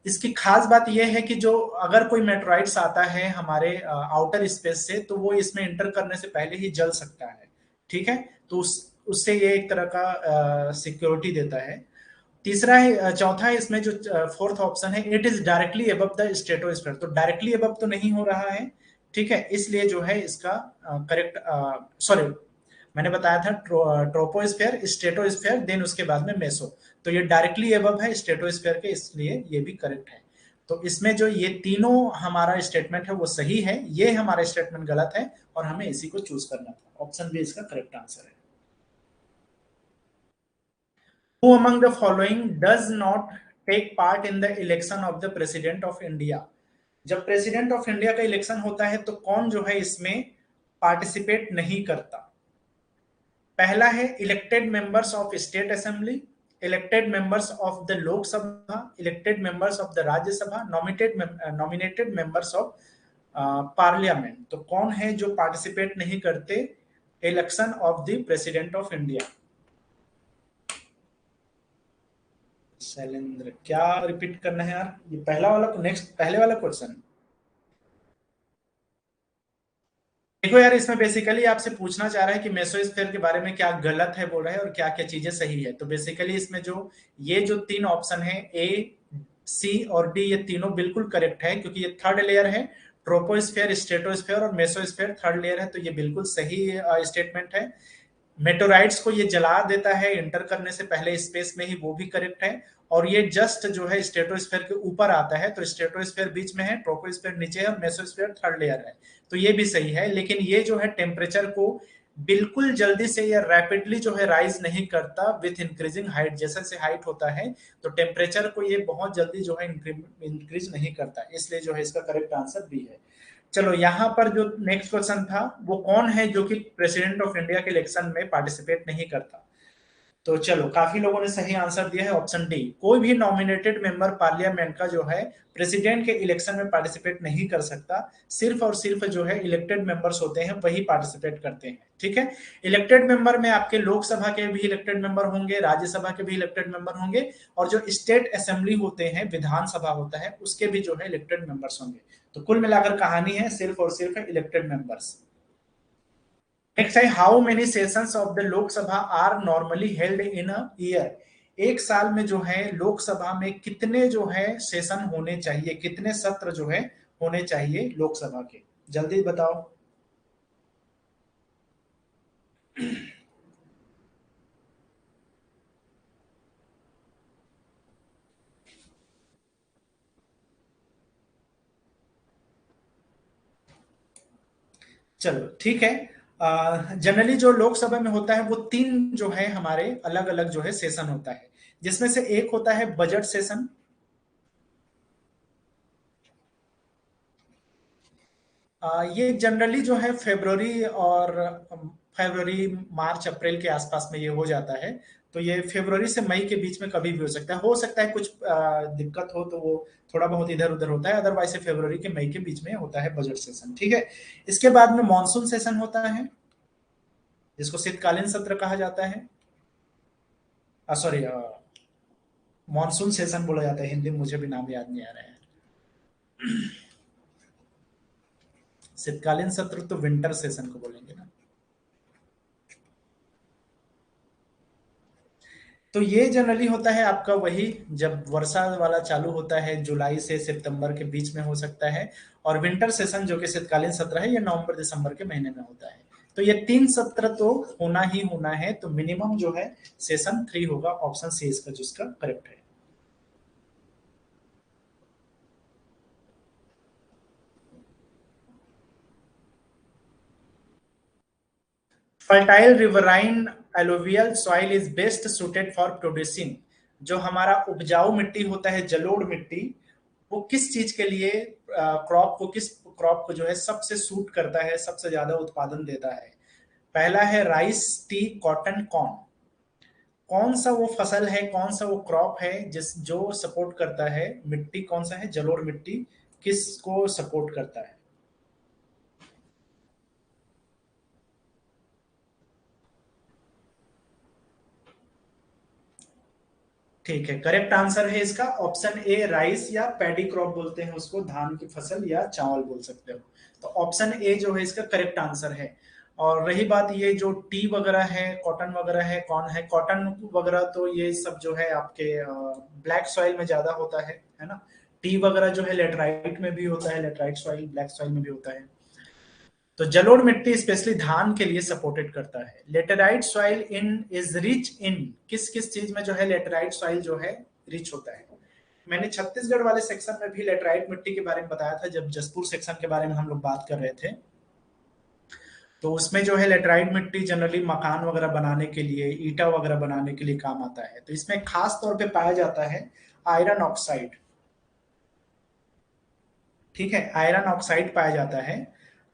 इसकी खास बात यह है कि जो अगर कोई मेटेराइट्स आता है हमारे आउटर स्पेस से, तो वो इसमें इंटर करने से पहले ही जल सकता है। ठीक है, तो उससे ये एक तरह का सिक्योरिटी देता है। तीसरा है, चौथा है इसमें जो फोर्थ ऑप्शन है, it is directly above the stratosphere. तो डायरेक्टली अबव तो नहीं हो रहा है, ठीक है, इसलिए जो है इसका करेक्ट, सॉरी, मैंने बताया था ट्रोपोस्फेयर, स्ट्रेटोस्फेयर, देन उसके बाद में मेसो। तो ये डायरेक्टली अबव है स्ट्रेटोस्फेयर के, इसलिए ये भी करेक्ट है। तो इसमें जो ये तीनों हमारा स्टेटमेंट है वो सही है, ये हमारा स्टेटमेंट गलत है, और हमें इसी को चूज करना था। ऑप्शन बी इसका करेक्ट आंसर है। Who among the following does not take part in the election of the president of India? जब प्रेसिडेंट ऑफ इंडिया का इलेक्शन होता है तो कौन जो है इसमें पार्टिसिपेट नहीं करता? पहला है elected members of state assembly, elected members of the Lok Sabha, elected members of the Rajya Sabha, nominated members of parliament. तो कौन है जो पार्टिसिपेट नहीं करते election of the president of India? Shailendra, क्या रिपीट करना है यार, ये पहला वाला, नेक्स्ट पहले वाला क्वेश्चन। देखो यार, इसमें बेसिकली आपसे पूछना चाह रहा है कि मेसोस्फीयर के बारे में क्या गलत है बोल रहा है और क्या क्या चीजें सही है। तो बेसिकली इसमें जो ये जो तीन ऑप्शन है, ए, सी और डी, ये तीनों बिल्कुल करेक्ट है, क्योंकि ये थर्ड लेयर है। ट्रोपोस्फीयर, स्ट्रेटोस्फीयर और मेसोस्फीयर थर्ड लेयर है, तो ये बिल्कुल सही स्टेटमेंट है। मेटोराइट्स को ये जला देता है इंटर करने से पहले स्पेस में ही, वो भी करेक्ट है। और ये जस्ट जो है स्ट्रेटोस्फीयर के ऊपर आता है, तो स्ट्रेटोस्फीयर बीच में है, ट्रोपोस्फीयर नीचे है, और मेसोस्फीयर थर्ड लेयर है, तो ये भी सही है। लेकिन ये जो है टेम्परेचर को बिल्कुल जल्दी से या रैपिडली जो है राइज नहीं करता विथ इंक्रीजिंग हाइट। जैसे जैसे हाइट होता है तो टेम्परेचर को ये बहुत जल्दी जो है इंक्रीज नहीं करता, इसलिए जो है इसका करेक्ट आंसर बी है। चलो यहाँ पर जो नेक्स्ट क्वेश्चन था, वो कौन है जो कि प्रेसिडेंट ऑफ इंडिया के इलेक्शन में पार्टिसिपेट नहीं करता? तो चलो, काफी लोगों ने सही आंसर दिया है, ऑप्शन डी। कोई भी नॉमिनेटेड मेंबर पार्लियामेंट का जो है प्रेसिडेंट के इलेक्शन में पार्टिसिपेट नहीं कर सकता। सिर्फ और सिर्फ जो है इलेक्टेड मेंबर्स होते हैं वही पार्टिसिपेट करते हैं। ठीक है, इलेक्टेड मेंबर में आपके लोकसभा के भी इलेक्टेड मेंबर होंगे, राज्यसभा के भी इलेक्टेड मेंबर होंगे, और जो स्टेट असेंबली होते हैं, विधानसभा होता है, उसके भी जो है इलेक्टेड मेंबर्स होंगे। तो कुल मिलाकर कहानी है सिर्फ और सिर्फ इलेक्टेड मेंबर्स। नेक्स्ट है, how many sessions of the Lok Sabha are normally held in a year. एक साल में जो है लोकसभा में कितने जो है सेशन होने चाहिए, कितने सत्र जो है होने चाहिए लोकसभा के, जल्दी बताओ। चलो ठीक है। जनरली जो लोकसभा में होता है वो तीन जो है हमारे अलग अलग जो है सेशन होता है, जिसमें से एक होता है बजट सेशन। ये जनरली जो है फेब्रुवरी और फेब्रुवरी मार्च अप्रैल के आसपास में ये हो जाता है। तो ये फेब्रुवरी से मई के बीच में कभी भी हो सकता है कुछ दिक्कत हो तो वो थोड़ा बहुत इधर उधर होता है, अदरवाइज से फेब्रुवरी के मई के बीच में होता है बजट सेशन, ठीक है। इसके बाद में मॉनसून सेशन होता है, जिसको शीतकालीन सत्र कहा जाता है। सॉरी, मॉनसून सेशन बोला जाता है हिंदी में, मुझे भी नाम याद नहीं आ रहा है। शीतकालीन सत्र तो विंटर सेशन को बोलेंगे ना। तो ये जनरली होता है आपका वही, जब वर्षा वाला चालू होता है जुलाई से सितंबर के बीच में हो सकता है। और विंटर सेशन जो कि शीतकालीन सत्र है, ये नवंबर दिसंबर के महीने में होता है। तो ये तीन सत्र तो होना ही होना है, तो मिनिमम जो है सेशन 3 होगा, ऑप्शन सी इसका जिसका करेक्ट है। Fertile riverine alluvial soil is best suited for producing. जो हमारा उपजाऊ मिट्टी होता है, जलोढ़ मिट्टी, वो किस चीज के लिए, क्रॉप को जो है सबसे सूट करता है, सबसे ज्यादा उत्पादन देता है। पहला है राइस, टी, कॉटन, कॉर्न। कौन सा वो फसल है, कौन सा वो क्रॉप है जिस जो सपोर्ट करता है, मिट्टी कौन सा है, जलोढ़ मिट्टी किसको सपोर्ट करता है। ठीक है, करेक्ट आंसर है इसका ऑप्शन ए राइस, या पैडी क्रॉप बोलते हैं उसको, धान की फसल या चावल बोल सकते हो। तो ऑप्शन ए जो है इसका करेक्ट आंसर है। और रही बात ये जो टी वगैरह है, कॉटन वगैरह है, कौन है कॉटन वगैरह, तो ये सब जो है आपके ब्लैक सॉइल में ज्यादा होता है ना। टी वगैरह जो है लेटराइट में भी होता है, लेटराइट सॉइल ब्लैक सॉइल में भी होता है। तो जलोढ़ मिट्टी स्पेशली धान के लिए सपोर्टेड करता है। Laterite soil in is rich in, किस किस चीज में जो है लेटेराइट सॉइल जो है रिच होता है। मैंने छत्तीसगढ़ वाले सेक्शन में भी लेटेराइट मिट्टी के बारे में बताया था, जब जसपुर सेक्शन के बारे में हम लोग बात कर रहे थे। तो उसमें जो है लेटेराइट मिट्टी जनरली मकान वगैरह बनाने के लिए, ईटा वगैरह बनाने के लिए काम आता है। तो इसमें खास तौर पे पाया जाता है आयरन ऑक्साइड। ठीक है, आयरन ऑक्साइड पाया जाता है।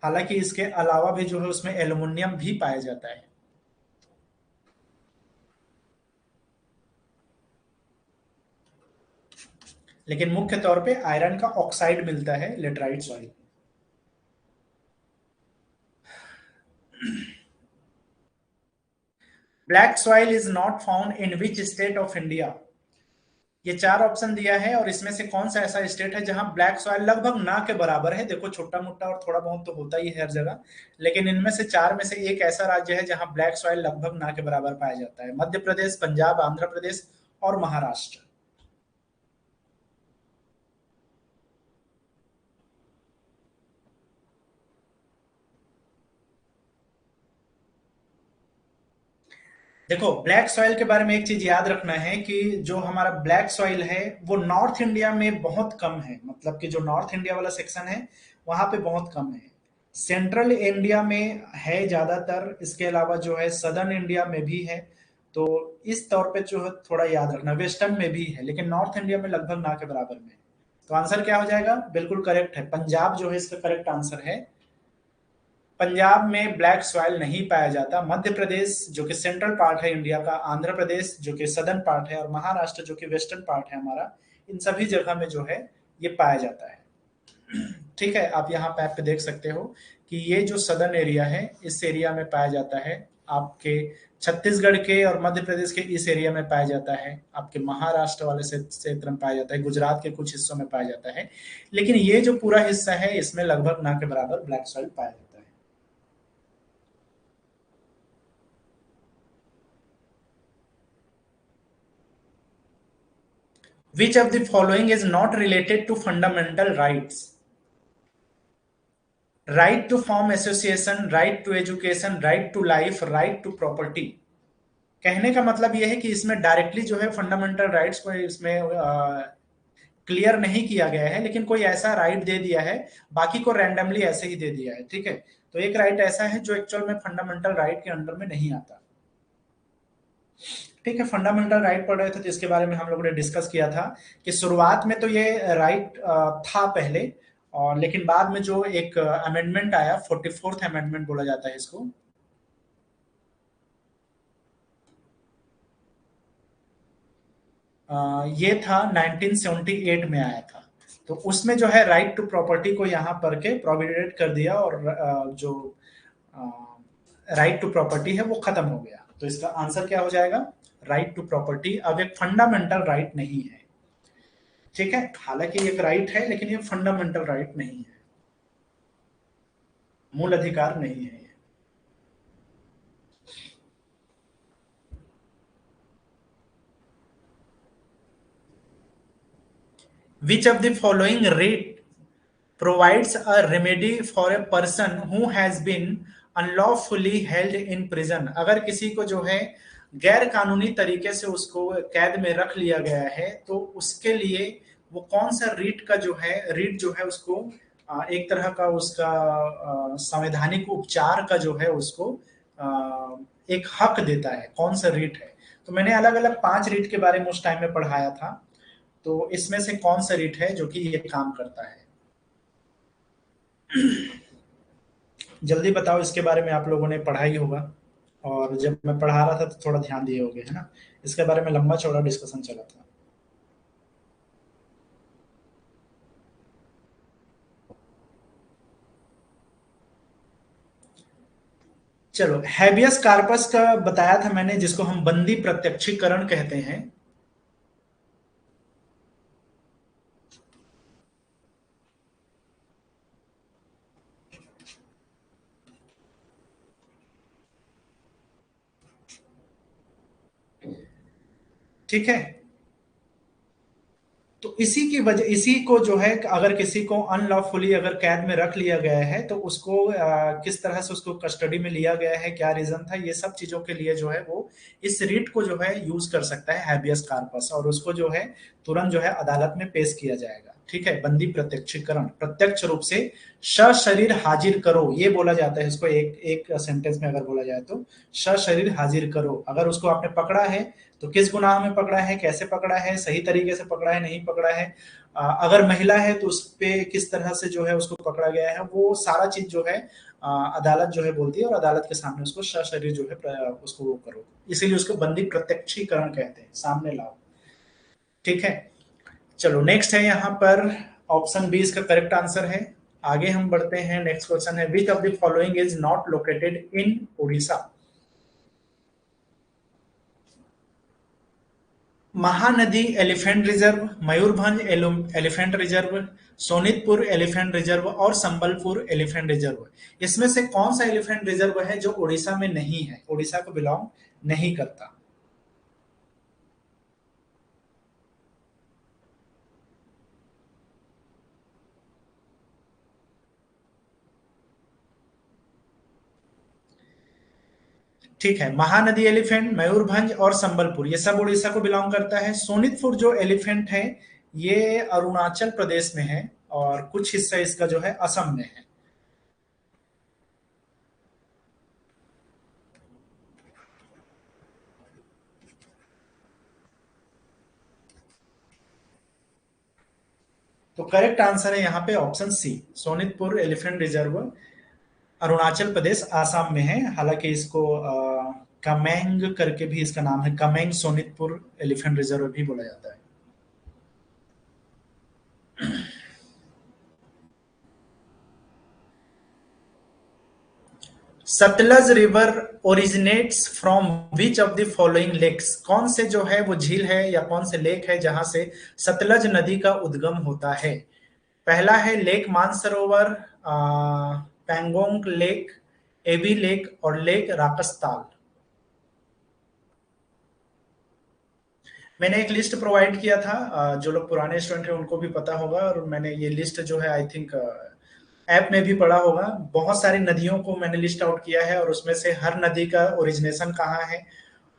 हालांकि इसके अलावा भी जो है उसमें एल्युमिनियम भी पाया जाता है, लेकिन मुख्य तौर पे आयरन का ऑक्साइड मिलता है laterite soil. Black soil is not found in which state of India. ये चार ऑप्शन दिया है, और इसमें से कौन सा ऐसा स्टेट है जहां ब्लैक सॉइल लगभग ना के बराबर है। देखो छोटा मोटा और थोड़ा बहुत तो होता ही है हर जगह, लेकिन इनमें से चार में से एक ऐसा राज्य है जहां ब्लैक सॉइल लगभग ना के बराबर पाया जाता है। मध्य प्रदेश, पंजाब, आंध्र प्रदेश और महाराष्ट्र। देखो ब्लैक सॉइल के बारे में एक चीज याद रखना है कि जो हमारा ब्लैक सॉइल है वो नॉर्थ इंडिया में बहुत कम है, मतलब कि जो नॉर्थ इंडिया वाला सेक्शन है वहां पे बहुत कम है। सेंट्रल इंडिया में है ज्यादातर, इसके अलावा जो है सदर्न इंडिया में भी है। तो इस तौर पे जो है थोड़ा याद रखना, वेस्टर्न में भी है, लेकिन नॉर्थ इंडिया में लगभग ना के बराबर में है। तो आंसर क्या हो जाएगा, बिल्कुल करेक्ट है, पंजाब जो है इसका करेक्ट आंसर है। पंजाब में ब्लैक सॉइल नहीं पाया जाता। मध्य प्रदेश जो कि सेंट्रल पार्ट है इंडिया का, आंध्र प्रदेश जो कि सदर्न पार्ट है, और महाराष्ट्र जो कि वेस्टर्न पार्ट है हमारा, इन सभी जगह में जो है ये पाया जाता है। ठीक है, आप यहाँ मैप पे देख सकते हो कि ये जो सदर्न एरिया है, इस एरिया में पाया जाता है आपके छत्तीसगढ़ के और मध्य प्रदेश के इस एरिया में पाया जाता है, आपके महाराष्ट्र वाले क्षेत्र में पाया जाता है, गुजरात के कुछ हिस्सों में पाया जाता है, लेकिन ये जो पूरा हिस्सा है इसमें लगभग ना के बराबर ब्लैक सॉइल पाया जाता है। Which of the following is not related to fundamental rights? Right to form association, right to education, right to life, right to property। कहने का मतलब यह है कि इसमें डायरेक्टली जो है फंडामेंटल राइट्स को इसमें क्लियर नहीं किया गया है, लेकिन कोई ऐसा राइट दे दिया है, बाकी को रैंडमली ऐसे ही दे दिया है। ठीक है, तो एक राइट ऐसा है जो एक्चुअल में फंडामेंटल राइट के अंडर में नहीं आता। ठीक है, फंडामेंटल राइट पढ़ रहे थे तो इसके बारे में हम लोगों ने डिस्कस किया था कि शुरुआत में तो ये राइट था पहले, और लेकिन बाद में जो एक अमेंडमेंट आया, 44th अमेंडमेंट बोला जाता है इसको, ये था 1978 में आया था। तो उसमें जो है राइट टू प्रॉपर्टी को यहाँ पर के प्रोविडेट कर दिया, और जो राइट टू प्रॉपर्टी है वो खत्म हो गया। तो इसका आंसर क्या हो जाएगा? राइट टू प्रॉपर्टी अब एक फंडामेंटल राइट नहीं है। ठीक है, हालांकि एक राइट है लेकिन ये फंडामेंटल राइट नहीं है, मूल अधिकार नहीं है ये। Which of the following right provides a remedy for a person who has been unlawfully held in prison? अगर किसी को जो है गैर कानूनी तरीके से उसको कैद में रख लिया गया है, तो उसके लिए वो कौन सा रीट का जो है, रीट जो है उसको एक तरह का उसका संवैधानिक उपचार का जो है उसको एक हक देता है, कौन सा रीट है? तो मैंने अलग अलग 5 रीट के बारे में उस टाइम में पढ़ाया था, तो इसमें से कौन सा रीट है जो कि ये काम करता है? जल्दी बताओ, इसके बारे में आप लोगों ने पढ़ा ही होगा, और जब मैं पढ़ा रहा था तो थोड़ा ध्यान दिए होगे, है ना? इसके बारे में लंबा चौड़ा डिस्कशन चला था। चलो, हैबियस कार्पस का बताया था मैंने, जिसको हम बंदी प्रत्यक्षीकरण कहते हैं। ठीक है, तो इसी की वजह, इसी को जो है अगर किसी को अनलॉफुली अगर कैद में रख लिया गया है तो उसको किस तरह से उसको कस्टडी में लिया गया है, क्या रीजन था, ये सब चीजों के लिए जो है वो इस रीट को जो है यूज कर सकता है, हैबियस कार्पस, और उसको जो है तुरंत जो है अदालत में पेश किया जाएगा। ठीक है, बंदी प्रत्यक्षीकरण, प्रत्यक्ष रूप से सशरीर हाजिर करो, ये बोला जाता है इसको, एक एक सेंटेंस में अगर बोला जाए तो सशरीर हाजिर करो। अगर उसको आपने पकड़ा है तो किस गुनाह में पकड़ा है, कैसे पकड़ा है, सही तरीके से पकड़ा है, नहीं पकड़ा है, अगर महिला है तो उस पे किस तरह से जो है उसको पकड़ा गया है, वो सारा चीज जो है अदालत जो है बोलती है, और अदालत के सामने उसको सशरीर जो है उसको वो करो, इसीलिए उसको बंदी प्रत्यक्षीकरण कहते हैं, सामने लाओ। ठीक है, चलो नेक्स्ट है यहाँ पर ऑप्शन बी इसका करेक्ट आंसर है। आगे हम बढ़ते हैं, नेक्स्ट क्वेश्चन है, विच of the following is not located in Orissa? Mahanadi elephant reserve, Mayurbhanj elephant reserve, Sonitpur elephant reserve और संबलपुर एलिफेंट रिजर्व। इसमें से कौन सा एलिफेंट रिजर्व है जो उड़ीसा में नहीं है, उड़ीसा को बिलोंग नहीं करता? ठीक है, महानदी एलिफेंट, मयूरभंज और संबलपुर ये सब उड़ीसा को बिलोंग करता है। सोनितपुर जो एलिफेंट है ये अरुणाचल प्रदेश में है, और कुछ हिस्सा इसका जो है असम में है। तो करेक्ट आंसर है यहाँ पे option C, Sonitpur elephant reserve Arunachal Pradesh Assam में है। हालांकि इसको कमेंग करके भी इसका नाम है, कमेंग सोनितपुर एलिफेंट रिजर्व भी बोला जाता है। Sutlej river originates from which of the following lakes, कौन से जो है वो झील है या कौन से लेक है जहां से सतलज नदी का उद्गम होता है? पहला है लेक मानसरोवर, पैंगोंग लेक, एबी लेक और लेक राकस्ताल। मैंने एक लिस्ट प्रोवाइड किया था, जो लोग पुराने स्टूडेंट हैं उनको भी पता होगा, और मैंने ये लिस्ट जो है आई थिंक ऐप में भी पढ़ा होगा। बहुत सारी नदियों को मैंने लिस्ट आउट किया है और उसमें से हर नदी का ओरिजिनेशन कहाँ है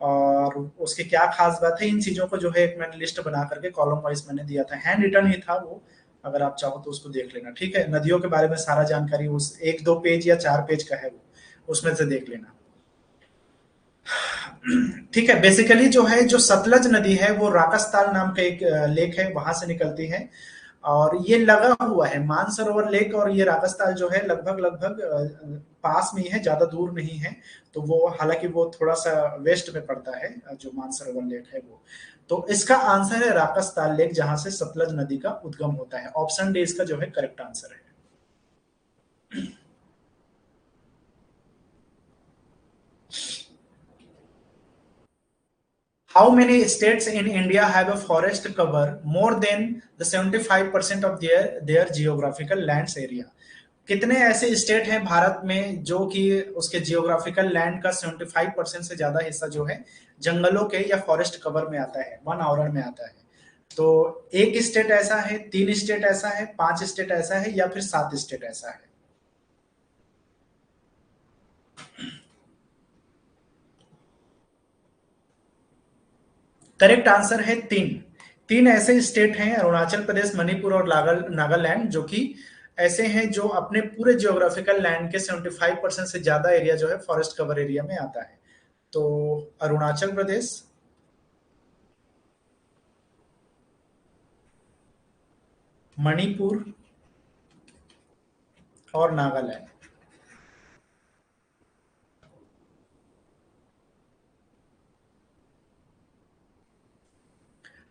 और उसकी क्या खास बात है, इन चीजों को जो है एक मैंने लिस्ट बना करके कॉलम वाइज मैंने दिया था, हैंड रिटन ही था वो। अगर आप चाहो तो उसको देख लेना, ठीक है। नदियों के बारे में सारा जानकारी उस 1-2 पेज या 4 पेज का है वो, उसमें से देख लेना। ठीक है। बेसिकली जो है, जो सतलज नदी है वो राकस्ताल नाम का एक लेक है, वहां से निकलती है। और ये लगा हुआ है मानसरोवर लेक, और ये राकस्ताल जो है लगभग लगभग पास में ही है, ज्यादा दूर नहीं है। तो वो हालांकि वो थोड़ा सा वेस्ट में पड़ता है, जो मानसरोवर लेक है वो। तो इसका आंसर है राकस्ताल लेक, जहां से सतलज नदी का उद्गम होता है। ऑप्शन डी इसका जो है करेक्ट आंसर है। How many states in India have a forest cover more than the 75% of their geographical lands area? कितने ऐसे स्टेट हैं भारत में जो कि उसके जियोग्राफिकल लैंड का 75% से ज्यादा हिस्सा जो है जंगलों के या फॉरेस्ट कवर में आता है, वन आवरण में आता है? तो एक स्टेट ऐसा है, 3 स्टेट ऐसा है, 5 स्टेट ऐसा है, या फिर 7 स्टेट ऐसा है? करेक्ट आंसर है 3। 3 ऐसे स्टेट हैं, अरुणाचल प्रदेश, मणिपुर और नागालैंड, जो कि ऐसे हैं जो अपने पूरे जियोग्राफिकल लैंड के 75% से ज्यादा एरिया जो है फॉरेस्ट कवर एरिया में आता है। तो अरुणाचल प्रदेश, मणिपुर और Nagaland.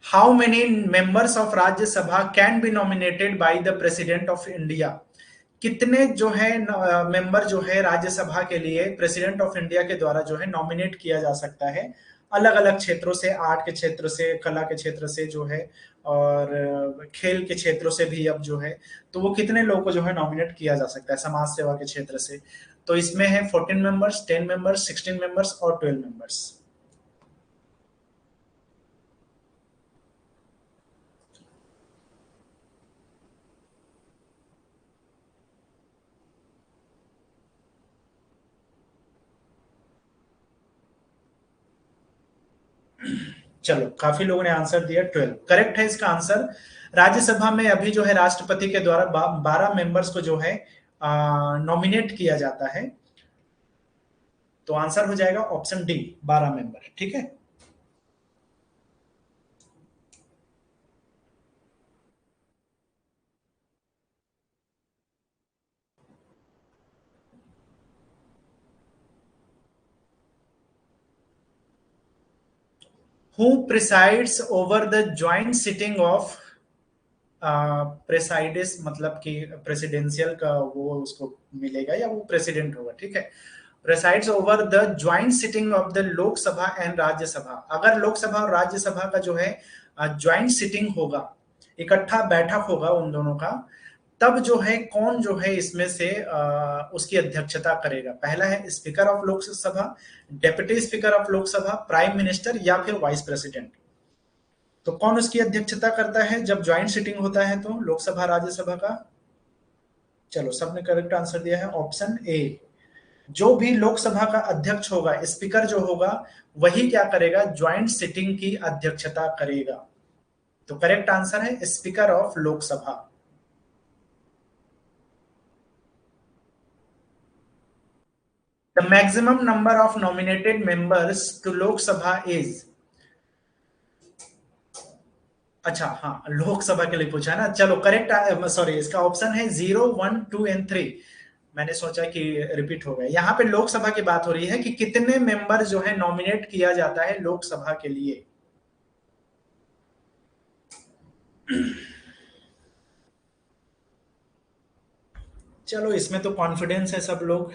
How many members of Rajya Sabha can be nominated by the president of India? कितने जो है मेंबर जो है राज्यसभा के लिए प्रेसिडेंट ऑफ इंडिया के द्वारा जो है नॉमिनेट किया जा सकता है? अलग अलग क्षेत्रों से, आर्ट के क्षेत्र से, कला के क्षेत्र से जो है, और खेल के क्षेत्रों से भी अब जो है, तो वो कितने लोगों को जो है नॉमिनेट किया जा सकता है समाज सेवा के क्षेत्र से? तो इसमें है 14 मेंबर्स, 10 मेंबर्स, 16 मेंबर्स और 12 मेंबर्स। चलो, काफी लोगों ने आंसर दिया, 12 करेक्ट है इसका आंसर। राज्यसभा में अभी जो है राष्ट्रपति के द्वारा 12 मेंबर्स को जो है नॉमिनेट किया जाता है। तो आंसर हो जाएगा ऑप्शन डी, 12 मेंबर, ठीक है। Who presides over the joint sitting of, presides मतलब कि प्रेसिडेंशियल का वो उसको मिलेगा या वो प्रेसिडेंट होगा, ठीक है। Presides over the joint sitting of the Lok Sabha and Rajya Sabha. अगर लोकसभा और राज्यसभा का जो है ज्वाइंट सिटिंग होगा, इकट्ठा बैठक होगा उन दोनों का, तब जो है कौन जो है इसमें से उसकी अध्यक्षता करेगा? पहला है speaker of Lok Sabha, deputy speaker of Lok Sabha, prime minister या फिर वाइस प्रेसिडेंट। तो कौन उसकी अध्यक्षता करता है जब ज्वाइंट सिटिंग होता है तो लोकसभा राज्यसभा का? चलो, सबने करेक्ट आंसर दिया है ऑप्शन ए। जो भी लोकसभा का अध्यक्ष होगा, स्पीकर जो होगा, वही क्या करेगा? ज्वाइंट सिटिंग की अध्यक्षता करेगा। तो करेक्ट आंसर है speaker of Lok Sabha. The maximum number of nominated members to Lok Sabha is, अच्छा हाँ, लोकसभा के लिए पूछा है ना। चलो करेक्ट, सॉरी, इसका ऑप्शन है 0, 1, 2 एंड 3। मैंने सोचा कि रिपीट हो गया। यहाँ पे लोकसभा की बात हो रही है कि कितने मेंबर जो है नॉमिनेट किया जाता है लोकसभा के लिए। चलो, इसमें तो कॉन्फिडेंस है सब लोग।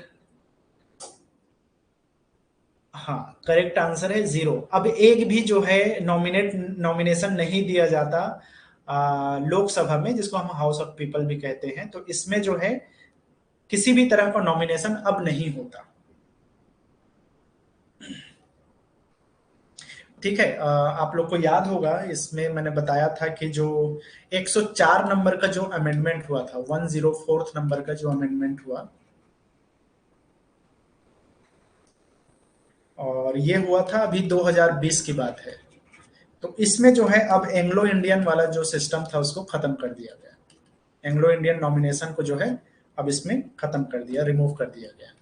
हाँ, करेक्ट आंसर है 0। अब एक भी जो है नॉमिनेशन नहीं दिया जाता लोकसभा में, जिसको हम हाउस ऑफ पीपल भी कहते हैं, तो इसमें जो है किसी भी तरह का नॉमिनेशन अब नहीं होता। ठीक है, आप लोग को याद होगा इसमें मैंने बताया था कि जो 104 नंबर का जो अमेंडमेंट हुआ था, 104 नंबर का जो अमेंडमेंट हुआ, और ये हुआ था अभी 2020 की बात है। तो इसमें जो है अब एंग्लो इंडियन वाला जो सिस्टम था उसको खत्म कर दिया गया। एंग्लो इंडियन नॉमिनेशन को जो है अब इसमें खत्म कर दिया, रिमूव कर दिया गया।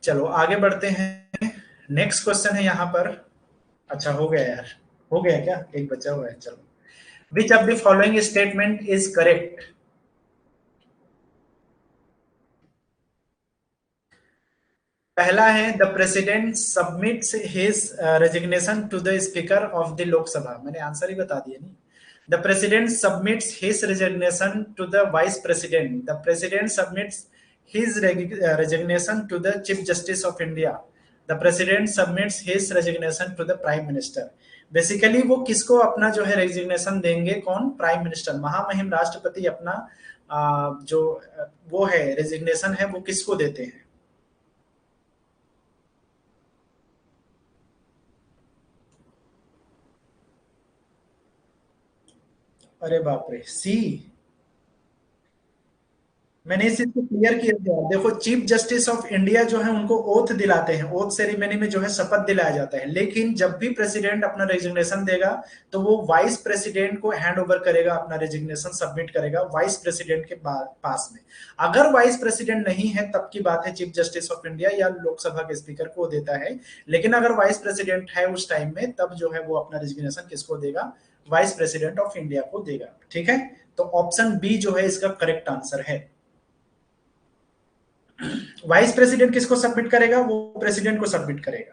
चलो आगे बढ़ते हैं। नेक्स्ट क्वेश्चन है यहाँ पर। अच्छा, हो गया यार, हो गया क्या, एक बचा हुआ है। चलो, which of the following statement is correct? पहला है the president submits his resignation to the speaker of the Lok Sabha. मैंने आंसर ही बता दिया नहीं। The president submits his resignation to the vice president. The president submits his resignation to the chief justice of India. The president submits his resignation to the prime minister. Basically वो किसको अपना जो है resignation देंगे? कौन? Prime minister, महामहिम राष्ट्रपति अपना जो वो है रेजिग्नेशन है वो किसको देते हैं? अरे बाप रे, सी। मैंने इस चीज को क्लियर किया था। देखो, चीफ जस्टिस ऑफ इंडिया जो है उनको ओथ दिलाते हैं, ओथ सेरेमनी में जो है शपथ दिलाया जाता है। लेकिन जब भी प्रेसिडेंट अपना रेजिग्नेशन देगा तो वो वाइस प्रेसिडेंट को हैंड ओवर करेगा, अपना रेजिग्नेशन सबमिट करेगा वाइस प्रेसिडेंट के पास में। अगर वाइस प्रेसिडेंट नहीं है तब की बात है, चीफ जस्टिस ऑफ इंडिया या लोकसभा के स्पीकर को देता है। लेकिन अगर वाइस प्रेसिडेंट है उस टाइम में, तब जो है वो अपना रेजिग्नेशन किसको देगा? वाइस प्रेसिडेंट ऑफ इंडिया को देगा। ठीक है, तो ऑप्शन बी जो है इसका करेक्ट आंसर है। वाइस प्रेसिडेंट किसको सबमिट करेगा? वो प्रेसिडेंट को सबमिट करेगा।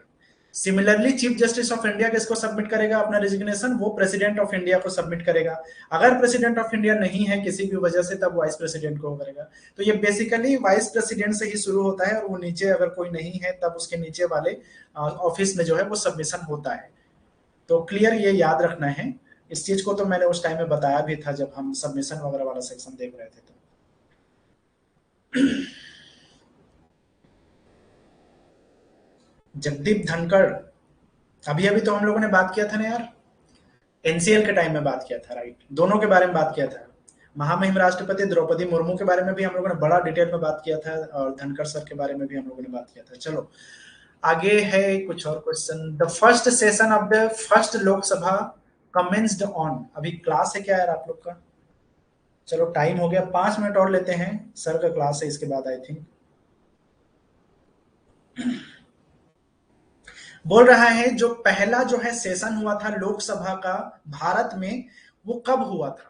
Similarly chief justice of India किसको सबमिट करेगा अपना रेजिग्नेशन? वो प्रेसिडेंट ऑफ इंडिया को सबमिट करेगा। अगर प्रेसिडेंट ऑफ इंडिया नहीं है किसी भी वजह से, तब वाइस प्रेसिडेंट को करेगा। तो ये बेसिकली वाइस प्रेसिडेंट से ही शुरू होता है, और वो नीचे अगर कोई नहीं है तब उसके नीचे वाले ऑफिस में जो है वो सबमिशन होता है। तो क्लियर, ये याद रखना है। इस चीज को तो मैंने उस टाइम में बताया भी था जब हम सबमिशन वगैरह वाला सेक्शन देख रहे थे। तो जगदीप धनखड़, अभी अभी तो हम लोगों ने बात किया था ना यार, एनसीएल के टाइम में बात किया था, राइट? दोनों के बारे में बात किया था। महामहिम राष्ट्रपति द्रौपदी मुर्मू के बारे में भी हम लोगों ने बड़ा डिटेल में बात किया था, और धनखड़ सर के बारे में भी हम लोगों ने बात किया था। चलो आगे है कुछ और question. The first session of the first Lok Sabha commenced on. अभी क्लास है क्या यार आप लोग का? चलो टाइम हो गया, 5 मिनट और लेते हैं, सर का क्लास है इसके बाद आई थिंक। बोल रहा है जो पहला जो है सेशन हुआ था लोकसभा का भारत में, वो कब हुआ था?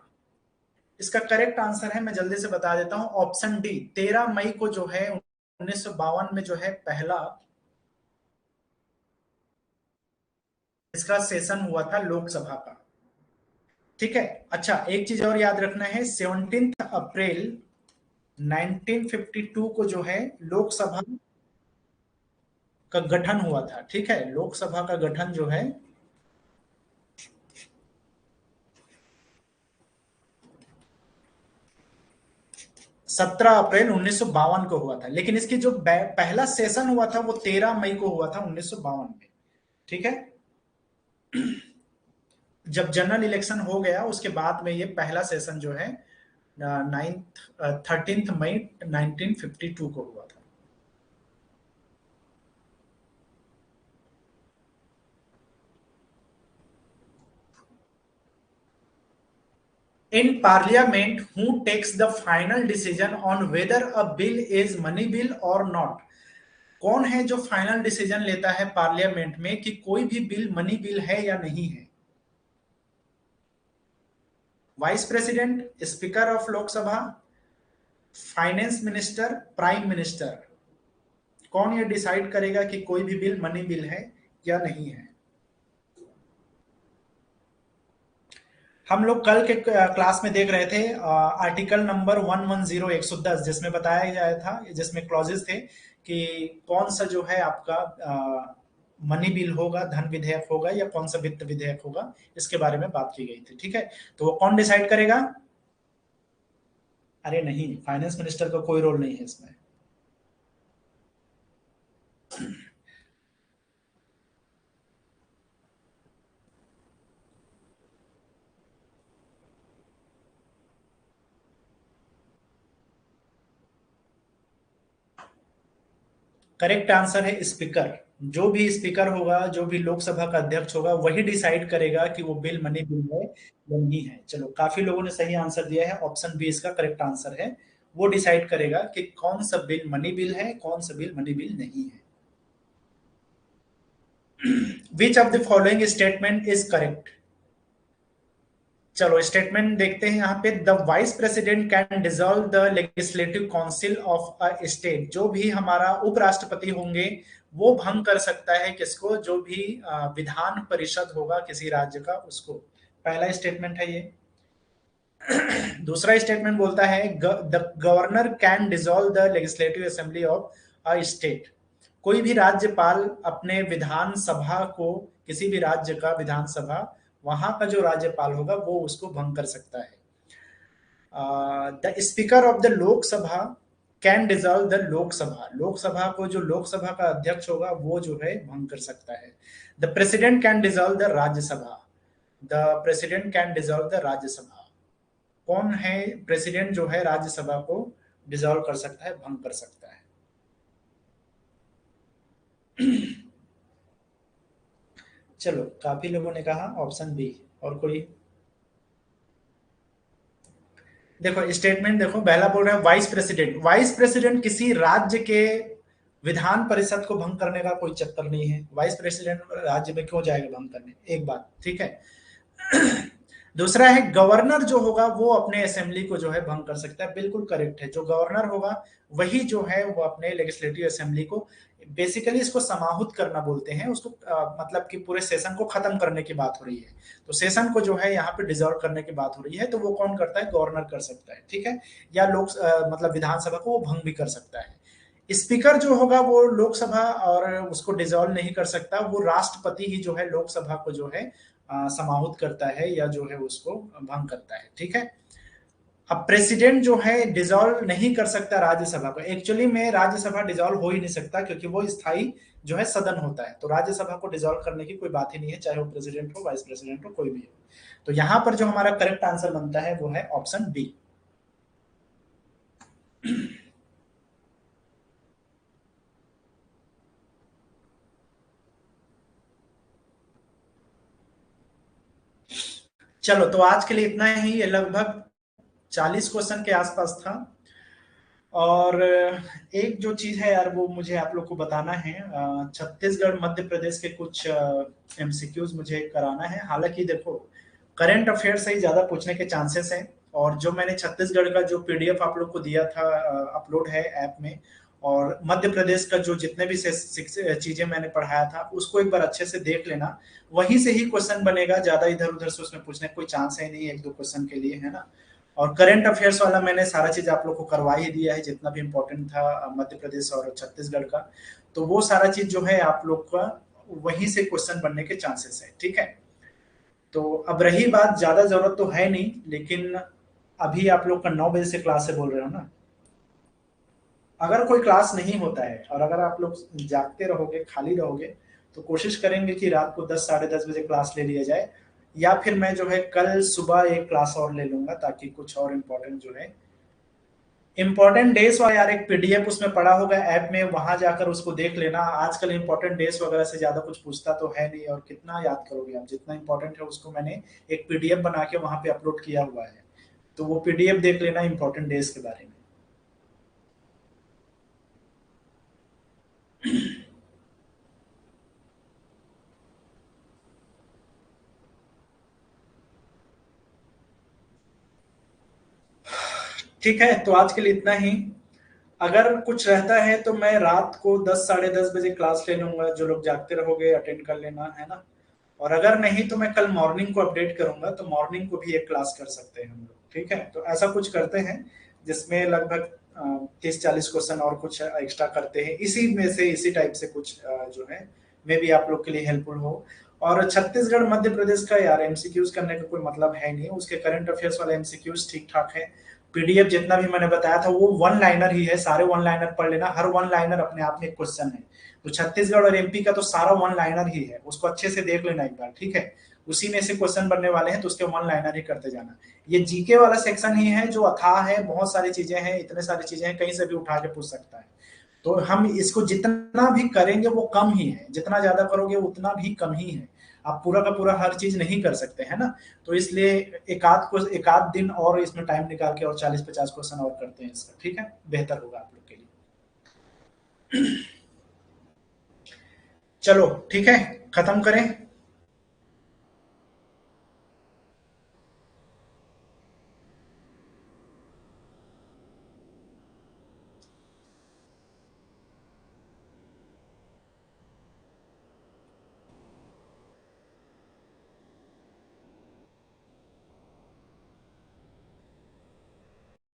इसका करेक्ट आंसर है, मैं जल्दी से बता देता हूं, ऑप्शन डी, 13 मई को जो है 1952 में जो है पहला इसका सेशन हुआ था लोकसभा का। ठीक है, अच्छा एक चीज और याद रखना है, 17 अप्रैल 1952 को जो है लोकसभा का गठन हुआ था। ठीक है, लोकसभा का गठन जो है 17 अप्रैल 1952 को हुआ था, लेकिन इसकी जो पहला सेशन हुआ था वो 13 मई को हुआ था 1952 में। ठीक है, जब जनरल इलेक्शन हो गया उसके बाद में ये पहला सेशन जो है 13 मई 1952 को हुआ था। In parliament, who takes the final decision on whether a bill is money bill or not? कौन है जो फाइनल डिसीजन लेता है पार्लियामेंट में कि कोई भी बिल मनी बिल है या नहीं है? Vice president, speaker of Lok Sabha, finance minister, prime minister. कौन ये डिसाइड करेगा कि कोई भी बिल मनी बिल है या नहीं है? हम लोग कल के क्लास में देख रहे थे आर्टिकल नंबर 110 110, जिसमें बताया गया था, जिसमें क्लॉजेस थे कि कौन सा जो है आपका मनी बिल होगा, धन विधेयक होगा, या कौन सा वित्त विधेयक होगा, इसके बारे में बात की गई थी। ठीक है, तो वो कौन डिसाइड करेगा? अरे नहीं, फाइनेंस मिनिस्टर का कोई रोल नहीं है इसमें। करेक्ट आंसर है स्पीकर। जो भी स्पीकर होगा, जो भी लोकसभा का अध्यक्ष होगा, वही डिसाइड करेगा कि वो बिल मनी बिल है या नहीं है। चलो, काफी लोगों ने सही आंसर दिया है, ऑप्शन बी इसका करेक्ट आंसर है। वो डिसाइड करेगा कि कौन सा बिल मनी बिल है, कौन सा बिल मनी बिल नहीं है। विच of the following statement is correct? चलो स्टेटमेंट देखते हैं यहाँ पे। The vice president can dissolve the legislative council of a state. जो भी हमारा उपराष्ट्रपति होंगे, वो भंग कर सकता है किसको? जो भी विधान परिषद होगा किसी राज्य का, उसको। पहला स्टेटमेंट है ये। दूसरा स्टेटमेंट बोलता है the governor can dissolve the legislative assembly of a state. कोई भी राज्यपाल अपने विधानसभा को, किसी भी राज्य का विधानसभा, वहां का जो राज्यपाल होगा वो उसको भंग कर सकता है। The speaker of the Lok Sabha can dissolve the Lok Sabha. Lok Sabha को, जो लोकसभा का अध्यक्ष होगा, वो जो है भंग कर सकता है। The president can dissolve the Rajya Sabha. The president can dissolve the Rajya Sabha. कौन है प्रेसिडेंट जो है राज्यसभा को डिसॉल्व कर सकता है, भंग कर सकता है? चलो, काफी लोगों ने कहा ऑप्शन बी। और कोई? देखो स्टेटमेंट देखो, पहला बोल रहा है वाइस प्रेसिडेंट। वाइस प्रेसिडेंट किसी राज्य के विधान परिषद को भंग करने का कोई चक्कर नहीं है। वाइस प्रेसिडेंट राज्य में क्यों जाएगा भंग करने? एक बात, ठीक है। दूसरा है गवर्नर जो होगा वो अपने असेंबली को जो है भंग कर सकता है। बिल्कुल करेक्ट है, जो गवर्नर होगा वही जो है वो अपने लेजिस्लेटिव असेंबली को, बेसिकली इसको समाहुत करना बोलते हैं उसको, मतलब कि पूरे सेशन को खत्म करने की बात हो रही है। तो सेशन को जो है यहाँ पे डिसॉल्व करने की बात हो रही है, तो वो कौन करता है? गवर्नर कर सकता है, ठीक है। या मतलब विधानसभा को वो भंग भी कर सकता है। स्पीकर जो होगा वो लोकसभा और उसको डिसॉल्व नहीं कर सकता। वो राष्ट्रपति ही जो है लोकसभा को जो है समाहुत करता है, या जो है उसको भंग करता है, ठीक है। अब प्रेसिडेंट जो है डिसॉल्व नहीं कर सकता राज्यसभा को। एक्चुअली में राज्यसभा डिसॉल्व हो ही नहीं सकता, क्योंकि वो स्थायी जो है सदन होता है। तो राज्यसभा को डिसॉल्व करने की कोई बात ही नहीं है, चाहे वो प्रेसिडेंट हो, वाइस प्रेसिडेंट हो, कोई भी हो। तो यहां पर जो हमारा करेक्ट आंसर बनता है वो है ऑप्शन बी। चलो, तो आज के लिए इतना ही। ये लगभग 40 क्वेश्चन के आसपास था। और एक जो चीज है यार, वो मुझे आप लोग को बताना है। छत्तीसगढ़ मध्य प्रदेश के कुछ एमसीक्यूज मुझे कराना है। हालांकि देखो, करंट अफेयर से ही ज्यादा पूछने के चांसेस हैं। और जो मैंने छत्तीसगढ़ का जो पीडीएफ आप लोग को दिया था, अपलोड है ऐप में। और मध्य प्रदेश का जो जितने भी चीजें मैंने पढ़ाया था, उसको एक बार अच्छे से देख लेना। वहीं से ही क्वेश्चन बनेगा, ज्यादा इधर उधर से उसमें पूछने का कोई चांस है नहीं, एक दो क्वेश्चन के लिए, है ना। और करंट अफेयर्स वाला मैंने सारा चीज आप लोग को करवा ही दिया है, जितना भी इंपॉर्टेंट था मध्य प्रदेश और छत्तीसगढ़ का। तो वो सारा चीज जो है आप लोग का वहीं से क्वेश्चन बनने के चांसेस है, ठीक है। तो अब रही बात, ज्यादा जरूरत तो है नहीं, लेकिन अभी आप लोग का 9 बजे से क्लास है बोल रहे हो ना। अगर कोई क्लास नहीं होता है और अगर आप लोग जागते रहोगे, खाली रहोगे, तो कोशिश करेंगे कि रात को 10 साढ़े 10 बजे क्लास ले लिया जाए। या फिर मैं जो है कल सुबह एक क्लास और ले लूंगा, ताकि कुछ और इम्पोर्टेंट जो है, इंपॉर्टेंट डेज वाला यार एक पीडीएफ उसमें पड़ा होगा ऐप में, वहां जाकर उसको देख लेना। आजकल इंपॉर्टेंट डेज वगैरह से ज्यादा कुछ पूछता तो है नहीं, और कितना याद करोगे आप? जितना इंपॉर्टेंट है उसको मैंने एक पीडीएफ बना के वहां पे अपलोड किया हुआ है। तो वो पीडीएफ देख लेना इंपॉर्टेंट डेज के बारे में। ठीक है, तो आज के लिए इतना ही। अगर कुछ रहता है तो मैं रात को 10 साढ़े 10 बजे क्लास ले लूंगा। जो लोग जागते रहोगे अटेंड कर लेना, है ना। और अगर नहीं तो मैं कल मॉर्निंग को अपडेट करूंगा, तो मॉर्निंग को भी एक क्लास कर सकते हैं हम लोग, ठीक है। तो ऐसा कुछ करते हैं जिसमें लगभग 30-40 क्वेश्चन और कुछ एक्स्ट्रा करते हैं, इसी में से इसी टाइप से कुछ जो है मे भी आप लोग के लिए हेल्पफुल हो। और छत्तीसगढ़ मध्य प्रदेश का यार एमसीक्यूज करने का कोई मतलब है नहीं, उसके करंट अफेयर्स वाले एमसीक्यूज ठीक ठाक है। पीडीएफ जितना भी मैंने बताया था वो वन लाइनर ही है, सारे वन लाइनर पढ़ लेना, हर वन लाइनर अपने आप में एक क्वेश्चन है। तो छत्तीसगढ़ और एमपी का तो सारा वन लाइनर ही है, उसको अच्छे से देख लेना एक बार, ठीक है। उसी में से क्वेश्चन बनने वाले हैं, तो उसके वन लाइनर ही करते जाना। ये जीके वाला सेक्शन ही है जो अथाह है, बहुत सारी चीजें हैं, इतने सारी चीजें हैं, कहीं से भी उठा के पूछ सकता है। तो हम इसको जितना भी करेंगे वो कम ही है, जितना ज्यादा करोगे उतना भी कम ही है। आप पूरा का पूरा हर चीज नहीं कर सकते है ना। तो इसलिए एक आध दिन और इसमें टाइम निकाल के और 40-50 क्वेश्चन और करते हैं इसका, ठीक है, बेहतर होगा आप लोग के लिए। चलो ठीक है, खत्म करें।